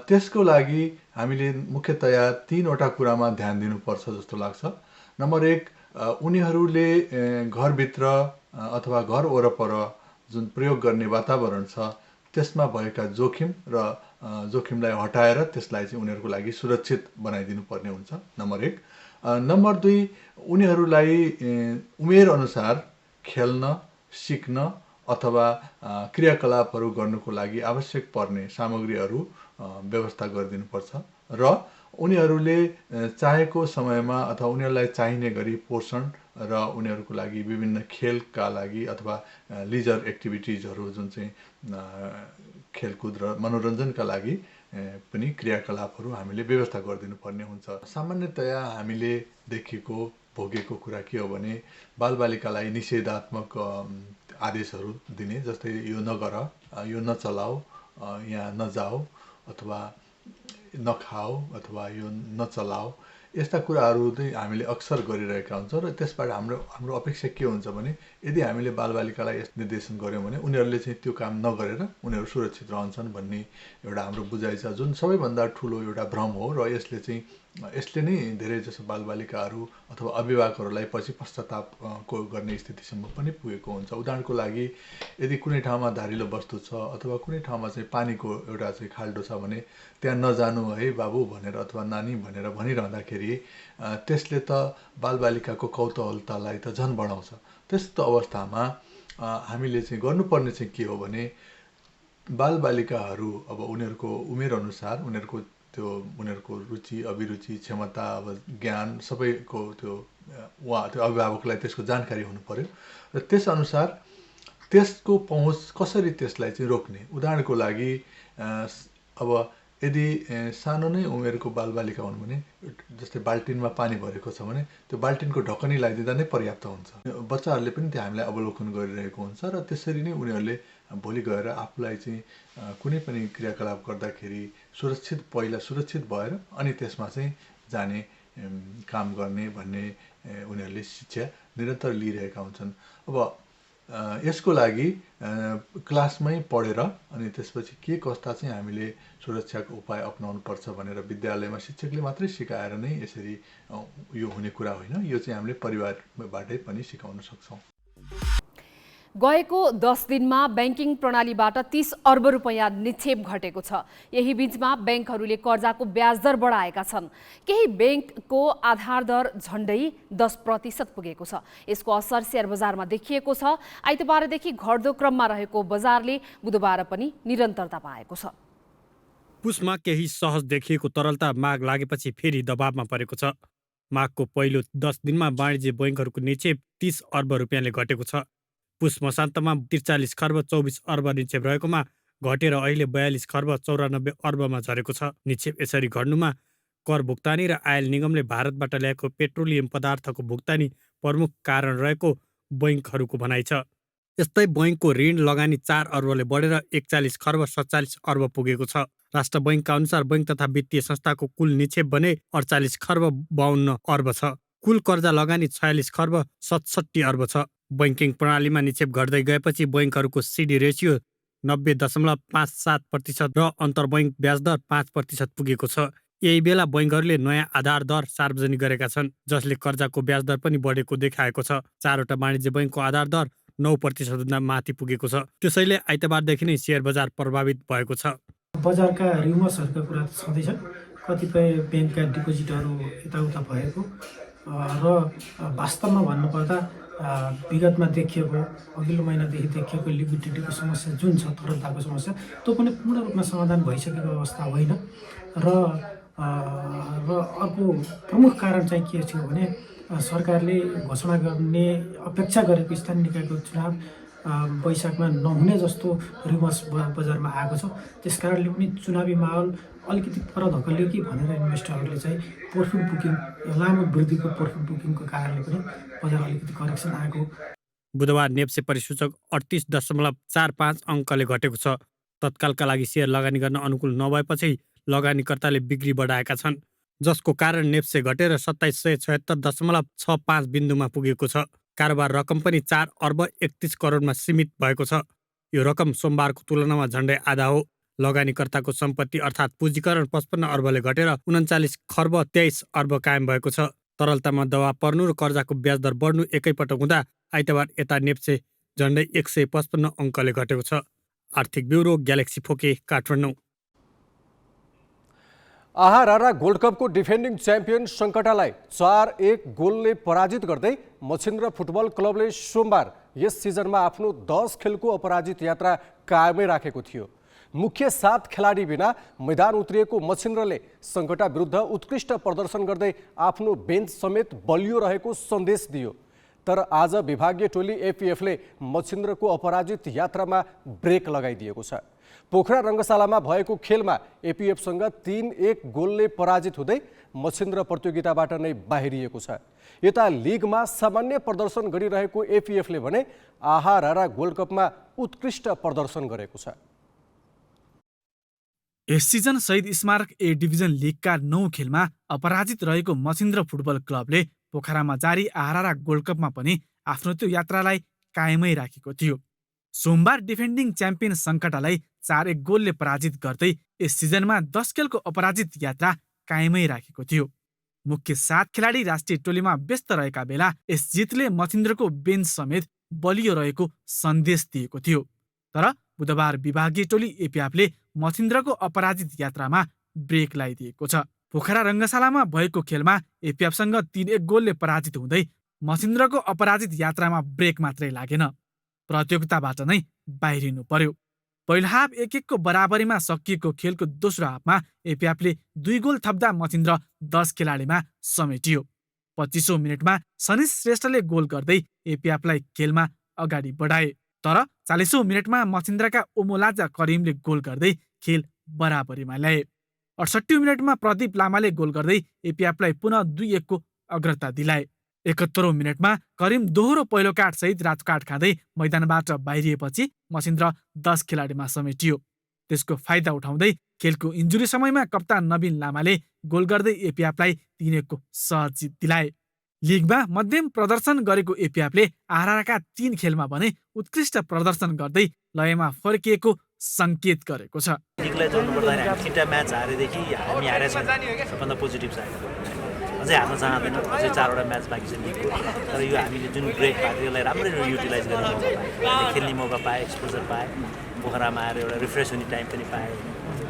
त्यसको लागि हामीले मुख्यतया 3वटा कुरामा ध्यान दिनुपर्छ जस्तो लाग्छ। नम्बर 1, उनीहरूले घरभित्र अथवा घर वरपर जुन प्रयोग गर्ने वातावरण छ त्यसमा भएका जोखिम र जोखिमलाई हटाएर त्यसलाई चाहिँ उनीहरूको लागि सुरक्षित बनाइदिनु पर्ने हुन्छ, नम्बर 1। नम्बर 2, उनीहरूलाई उमेरअनुसार खेल्न, सिक्न अथवा क्रियाकलापहरू गर्नुको लागि आवश्यक पर्ने सामग्रीहरू व्यवस्था गरिदिनुपर्छ र उनीहरूले चाहेको समयमा अथवा उनीहरूलाई चाहिने गरी पोषण र उनीहरूको लागि विभिन्न खेलका लागि अथवा लिजर एक्टिभिटिजहरू जुन चाहिँ खेलकुद र मनोरञ्जनका लागि पनि क्रियाकलापहरू हामीले व्यवस्था गरिदिनु पर्ने हुन्छ। सामान्यतया हामीले देखेको भोगेको कुरा के हो भने बालबालिकालाई निषेधात्मक आदेशहरू दिने, जस्तै यो नगर, यो नचलाऊ, यहाँ नजाऊ अथवा नखाऊ अथवा यो नचलाऊ, यस्ता कुराहरू चाहिँ हामीले अक्सर गरिरहेका हुन्छौँ र त्यसबाट हाम्रो अपेक्षा के हुन्छ भने यदि हामीले बालबालिकालाई यस निर्देशन गऱ्यौँ भने उनीहरूले चाहिँ त्यो काम नगरेर उनीहरू सुरक्षित रहन्छन् भन्ने एउटा हाम्रो बुझाइ छ, जुन सबैभन्दा ठुलो एउटा भ्रम हो र यसले नै धेरै जसो बालबालिकाहरू अथवा अभिभावकहरूलाई पछि पश्चाताप गर्ने स्थितिसम्म पनि पुगेको हुन्छ। उदाहरणको लागि यदि कुनै ठाउँमा धारिलो वस्तु छ अथवा कुनै ठाउँमा चाहिँ पानीको एउटा चाहिँ खाल्डो छ भने त्यहाँ नजानु है बाबु भनेर अथवा नानी भनेर भनिरहँदाखेरि त्यसले त बालबालिकाको कौतूहलतालाई त झन् बढाउँछ। त्यस्तो अवस्थामा हामीले चाहिँ गर्नुपर्ने चाहिँ के हो भने बालबालिकाहरू अब उनीहरूको उमेरअनुसार उनीहरूको रुचि, अभिरुचि, क्षमता, अब ज्ञान सबैको त्यो अभिभावकलाई त्यसको जानकारी हुनु पर्यो र त्यसअनुसार त्यसको पहुँच कसरी त्यसलाई चाहिँ रोक्ने। उदाहरणको लागि अब यदि सानो नै उमेरको बालबालिका हुन् भने जस्तै बाल्टिनमा पानी भरेको छ भने त्यो बाल्टिनको ढकनी लगाइदिँदा नै पर्याप्त हुन्छ। बच्चाहरूले पनि त्यो हामीलाई अवलोकन गरिरहेको हुन्छ र त्यसरी नै उनीहरूले भोलि गएर आफूलाई चाहिँ कुनै पनि क्रियाकलाप गर्दाखेरि पहिला सुरक्षित भएर अनि त्यसमा चाहिँ जाने, काम गर्ने भन्ने उनीहरूले शिक्षा निरन्तर लिइरहेका हुन्छन्। अब यसको लागि क्लासमै पढेर अनि त्यसपछि के कस्ता चाहिँ हामीले सुरक्षाको उपाय अपनाउनु पर्छ भनेर विद्यालयमा शिक्षकले मात्रै सिकाएर नै यसरी यो हुने कुरा होइन, यो चाहिँ हामीले परिवारबाटै पनि सिकाउन सक्छौँ। गएको 10 दिनमा बैंकिङ प्रणालीबाट 30 अर्ब रुपैयाँ निक्षेप घटेको छ। यही बीचमा बैंकहरूले कर्जाको ब्याज दर बढाएका छन्। केही बैंकको आधार दर झण्डै 10% पुगेको छ। यसको असर शेयर बजारमा देखिएको छ। आइतबारदेखि घट्दो क्रममा रहेको बजारले बुधबार पनि निरन्तरता पाएको छ। पुसमा केही सहज देखिएको तरलता माग लागेपछि फेरि दबावमा परेको छ। मागको पहिलो 10 दिनमा वाणिज्य बैंकहरूको निक्षेप 30 अर्ब रुपियाँले घटेको छ। पुस मसान्तमा 43 खर्ब 24 अर्ब निक्षेप रहेकोमा घटेर अहिले 42 खर्ब 94 अर्बमा झरेको छ। निक्षेप यसरी घट्नुमा कर भुक्तानी र आयल निगमले भारतबाट ल्याएको पेट्रोलियम पदार्थको भुक्तानी प्रमुख कारण रहेको बैंकहरूको भनाइ छ। यस्तै बैंकको ऋण लगानी 4 अर्बले बढेर 41 खर्ब 47 अर्ब पुगेको छ। राष्ट्र बैंकका अनुसार बैंक तथा वित्तीय संस्थाको कुल निक्षेप भने 48 खर्ब 52 अर्ब छ। कुल कर्जा लगानी 46 खर्ब 67 अर्ब छ। बैंकिङ प्रणालीमा निक्षेप घट्दै गएपछि बैंकहरूको सिडी रेसियो 90.57% र अन्तर्बैङ्क ब्याज दर 5% पुगेको छ। यही बेला बैंकहरूले नयाँ आधार दर सार्वजनिक गरेका छन्, जसले कर्जाको ब्याज दर पनि बढेको देखाएको छ। 4वटा वाणिज्य बैंकको आधार दर 9% भन्दा माथि पुगेको छ। त्यसैले आइतबारदेखि नै शेयर बजार प्रभावित भएको छ। बजारका रिमर्सहरूका कुरा छँदैछ। कतिपय ब्याङ्कका डिपोजिटहरू यताउता भएको र वास्तवमा भन्नुपर्दा विगतमा देखिएको अघिल्लो महिनादेखि देखिएको लिक्विडिटीको समस्या जुन छ, तरलताको समस्या, त्यो पनि पूर्ण रूपमा समाधान भइसकेको अवस्था होइन। र अर्को प्रमुख कारण चाहिँ के थियो भने सरकारले घोषणा गर्ने अपेक्षा गरेको स्थानीय निकायको चुनाव वैशाखमा नहुने जस्तो रिमर्स बजारमा आएको छ। त्यसकारणले पनि चुनावी माहौल अलिकति पर धकल्यो कि भनेर इन्भेस्टरहरूले चाहिँ प्रफिट बुकिङ, लामो वृद्धिको प्रफिट बुकिङको कारणले पनि बजार अलिकति करेक्सन आएको। बुधबार नेप्से परिसूचक 38.45 अङ्कले घटेको छ। तत्कालका लागि शेयर लगानी गर्न अनुकूल नभएपछि लगानीकर्ताले बिक्री बढाएका छन्, जसको कारण नेप्से घटेर 2776.65 बिन्दुमा पुगेको छ। कारोबार रकम पनि 4 अर्ब 31 करोडमा सीमित भएको छ। यो रकम सोमबारको तुलनामा झण्डै आधा हो। लगानीकर्ताको सम्पत्ति अर्थात् पुँजीकरण 55 अर्बले घटेर 39 खर्ब 23 अर्ब कायम भएको छ। तरलतामा दबाव पर्नु र कर्जाको ब्याज दर बढ्नु एकैपटक हुँदा आइतबार यता नेप्से झण्डै 155 अङ्कले घटेको छ। आर्थिक ब्युरो, ग्यालेक्सी फोके, काठमाडौँ। आहारारा गोल्ड कपको डिफेन्डिङ च्याम्पियन सङ्कटालाई 4-1 गोलले पराजित गर्दै मछिन्द्र फुटबल क्लबले सोमबार यस सिजनमा आफ्नो 10 खेलको अपराजित यात्रा कायमै राखेको थियो। मुख्य 7 खेलाडी बिना मैदान उत्रिएको मछिन्द्रले सङ्कटा विरुद्ध उत्कृष्ट प्रदर्शन गर्दै आफ्नो बेन्च समेत बलियो रहेको सन्देश दियो। तर आज विभागीय टोली एपीएफले मछिन्द्रको अपराजित यात्रामा ब्रेक लगाइदिएको छ। पोखरा रङ्गशालामा भएको खेलमा एपीएफसँग 3-1 गोलले पराजित हुँदै मछिन्द्र प्रतियोगिताबाट नै बाहिरिएको छ। यता लिगमा सामान्य प्रदर्शन गरिरहेको एपीएफले भने आहारारा गोल्ड कपमा उत्कृष्ट प्रदर्शन गरेको छ। यस सिजन शहीद स्मारक ए डिभिजन लिगका 9 खेलमा अपराजित रहेको मछिन्द्र फुटबल क्लबले पोखरामा जारी आहारारा गोल्ड कपमा पनि आफ्नो त्यो यात्रालाई कायमै राखेको थियो। सोमबार डिफेन्डिङ च्याम्पियन सङ्कटालाई 4-1 गोलले पराजित गर्दै यस सिजनमा 10 खेलको अपराजित यात्रा कायमै राखेको थियो। मुख्य 7 खेलाडी राष्ट्रिय टोलीमा व्यस्त रहेका बेला यस जितले मछिन्द्रको बेन्च समेत बलियो रहेको सन्देश दिएको थियो। तर बुधबार विभागीय टोली एपीएफले मछिन्द्रको अपराजित यात्रामा ब्रेक लगाइदिएको छ। पोखरा रङ्गशालामा भएको खेलमा एपीएफसँग 3-1 गोलले पराजित हुँदै मछिन्द्रको अपराजित यात्रामा ब्रेक मात्रै लागेन, प्रतियोगिताबाट नै बाहिरिनु पर्यो। पहिलो हाफ 1-1 को बराबरीमा सकिएको खेलको दोस्रो हाफमा एपीएफले 2 गोल थप्दा मछिन्द्र 10 खेलाडीमा समेटियो। 25औं मिनेटमा सनिश श्रेष्ठले गोल गर्दै एपीएफलाई खेलमा अगाडि बढाए। तर 40औं मिनेटमा मछिन्द्रका ओमोलाजा करिमले गोल गर्दै खेल बराबरीमा ल्याए। 68औं मिनेटमा प्रदीप लामाले गोल गर्दै एपीएफलाई पुनः 2-1 को अग्रता दिलाए। 71औं मिनेटमा करिम दोहोरो पहिलो कार्ड सहित राजकार्ड खाँदै मैदानबाट बाहिरिएपछि मछिन्द्र 10 खेलाडीमा समेटियो। त्यसको फाइदा उठाउँदै खेलको इन्जुरी समयमा कप्तान नवीन लामाले गोल गर्दै एपीएफलाई 3-1 को सहज जित दिलाए। लिगमा मध्यम प्रदर्शन गरेको एपीएफले आहाराका 3 खेलमा भने उत्कृष्ट प्रदर्शन गर्दै लयमा फर्किएको सङ्केत गरेको छ। लिगलाई जोड्नु पर्दाखेरि हामी 3टा म्याच हारेदेखि हामी हारेका छौँ। सबभन्दा पोजिटिभ साइड अझै हार्न चाहँदैन, अझै 4वटा म्याच बाँकी छ लिगको। तर यो हामीले जुन ब्रेक पाएको त्यसलाई राम्ररी युटिलाइज गर्ने मौका पाएँ, खेल्ने मौका पाएँ, एक्सपोजर पाएँ, पोखरामा आएर एउटा रिफ्रेस हुने टाइम पनि पाएँ।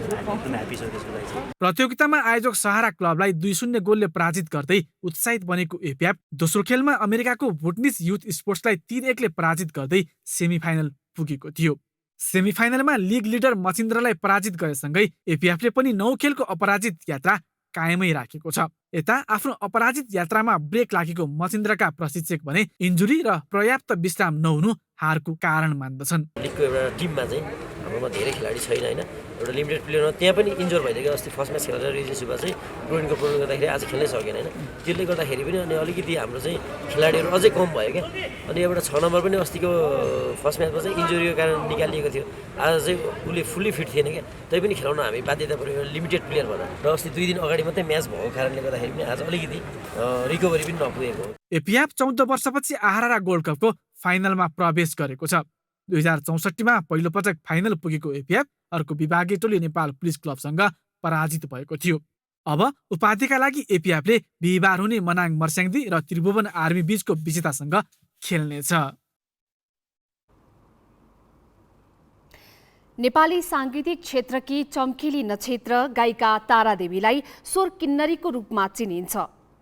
एकदम ह्याप्पी छ त्यसको लागि। प्रतियोगितामा आयोजक सहारा क्लबलाई 2-0 गोलले पराजित गर्दै उत्साहित बनेको एपीएफ दोस्रो खेलमा अमेरिकाको भुटनिस युथ स्पोर्ट्सलाई 3-1 ले पराजित गर्दै सेमिफाइनल पुगेको थियो। सेमिफाइनलमा लिग लिडर मछिन्द्रलाई पराजित गरेसँगै एपीएफले पनि 9 खेलको अपराजित यात्रा कायमै राखेको छ। यता आफ्नो अपराजित यात्रामा ब्रेक लागेको मछिन्द्रका प्रशिक्षक भने इन्जुरी र पर्याप्त विश्राम नहुनु हारको कारण मान्दछन्। लिगको एउटा टिममा चाहिँ हाम्रोमा धेरै खेलाडी छैन होइन, एउटा लिमिटेड प्लेयरमा त्यहाँ पनि इन्जोर भइदिएको। अस्ति फर्स्ट म्याच खेलेर रिजेसुबा चाहिँ ग्रोइनको प्रब्लम गर्दाखेरि आज खेल्नै सकेन होइन, त्यसले गर्दाखेरि पनि अनि अलिकति हाम्रो चाहिँ खेलाडीहरू अझै कम भयो क्या। अनि एउटा 6 नम्बर पनि अस्तिको फर्स्ट म्याचमा चाहिँ इन्जुरीको कारण निकालिएको थियो। आज चाहिँ उसले फुल्ली फिट थिएन क्या, तै पनि खेलाउन हामी बाध्यता पऱ्यो, एउटा लिमिटेड प्लेयर भएर। र अस्ति 2 दिन अगाडि मात्रै म्याच भएको कारणले गर्दाखेरि पनि आज अलिकति रिकभरी पनि नपुगेको। एपीएफ 14 वर्षपछि आहारारा गोल्ड कपको फाइनलमा प्रवेश गरेको छ। 2064 मा पहिलो पटक फाइनल पुगेको एपीएफ अर्को विभागीय टोली नेपाल पुलिस क्लबसँग पराजित भएको थियो। अब उपाधिका लागि एपीएफले बिहिबार हुने मनाङ मर्स्याङ्दी र त्रिभुवन आर्मी बीचको विजेतासँग खेल्नेछ। नेपाली सांगीतिक क्षेत्रकी चम्किली नक्षत्र गायिका तारा देवीलाई स्वर किन्नरीको रूपमा चिनिन्छ।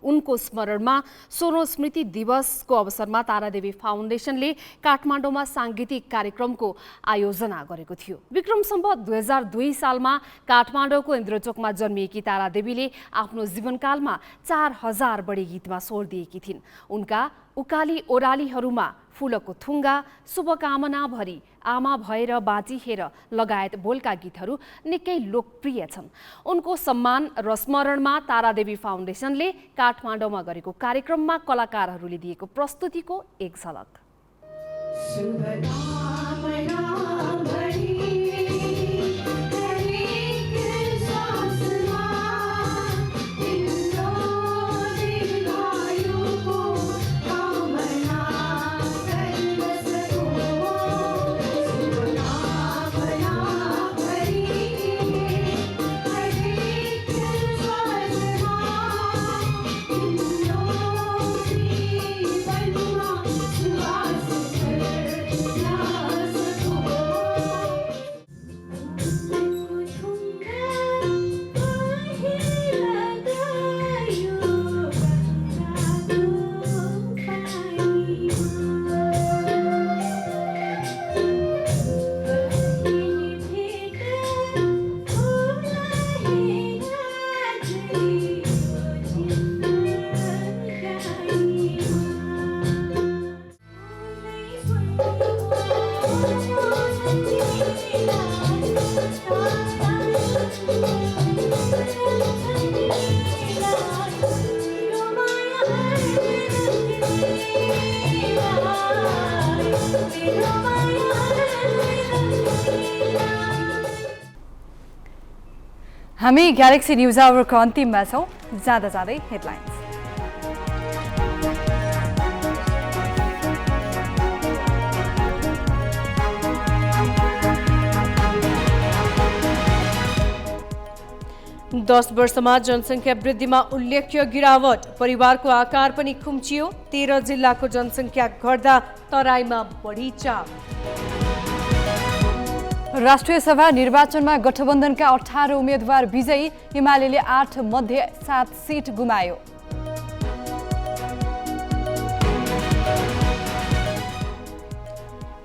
उनको स्मरणमा 16औं स्मृति दिवसको अवसरमा तारादेवी फाउन्डेसनले काठमाडौँमा सांगीतिक कार्यक्रमको आयोजना गरेको थियो। विक्रम सम्वत 2002 सालमा काठमाडौँको इन्द्रचोकमा जन्मिएकी तारादेवीले आफ्नो जीवनकालमा 4000 बढी गीतमा स्वर दिएकी थिइन्। उनका उकाली ओरालीहरूमा फुलको थुङ्गा, शुभकामना भरी, आमा भएर बाँची हेर लगायत बोलका गीतहरू निकै लोकप्रिय छन्। उनको सम्मान र स्मरणमा तारादेवी फाउन्डेसनले काठमाडौँमा गरेको कार्यक्रममा कलाकारहरूले दिएको प्रस्तुतिको एक झलक। हामी ग्यालेक्सी न्युज आवरको अन्तिममा छौँ। जाँदा जाँदै हेडलाइन्स। दस वर्षमा जनसङ्ख्या वृद्धिमा उल्लेख्य गिरावट, परिवारको आकार पनि खुम्चियो। 13 जिल्लाको जनसङ्ख्या घट्दा तराईमा बढी चाप। राष्ट्रिय सभा निर्वाचनमा गठबन्धनका 18 उम्मेद्वार विजयी, एमाले 8 मध्ये 7 सिट गुमायो।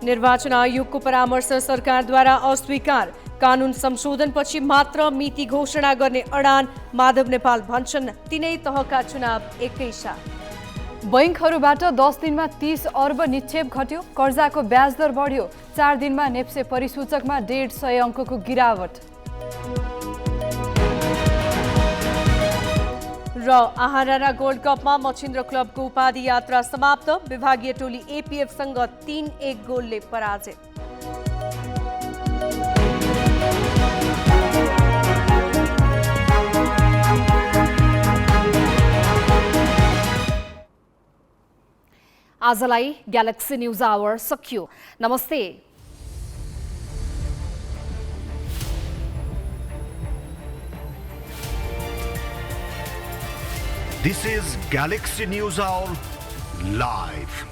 निर्वाचन आयोगको परामर्श सरकारद्वारा अस्वीकार, कानुन संशोधनपछि मात्र मिति घोषणा गर्ने अडान, माधव नेपाल भन्छन् तीनै तहका चुनाव एकैसाथ। बैङ्कहरूबाट 10 दिनमा 30 अर्ब निक्षेप घट्यो, कर्जाको ब्याज दर बढ्यो। 4 दिनमा नेप्से परिसूचकमा 150 अङ्कको गिरावट। र आहारा गोल्ड कपमा मछिन्द्र क्लबको उपाधि यात्रा समाप्त, विभागीय टोली एपीएफसँग 3-1 गोलले पराजित। आजलाई ग्यालेक्सी न्युज आवर सकियो। नमस्ते। This is Galaxy News Hour Live.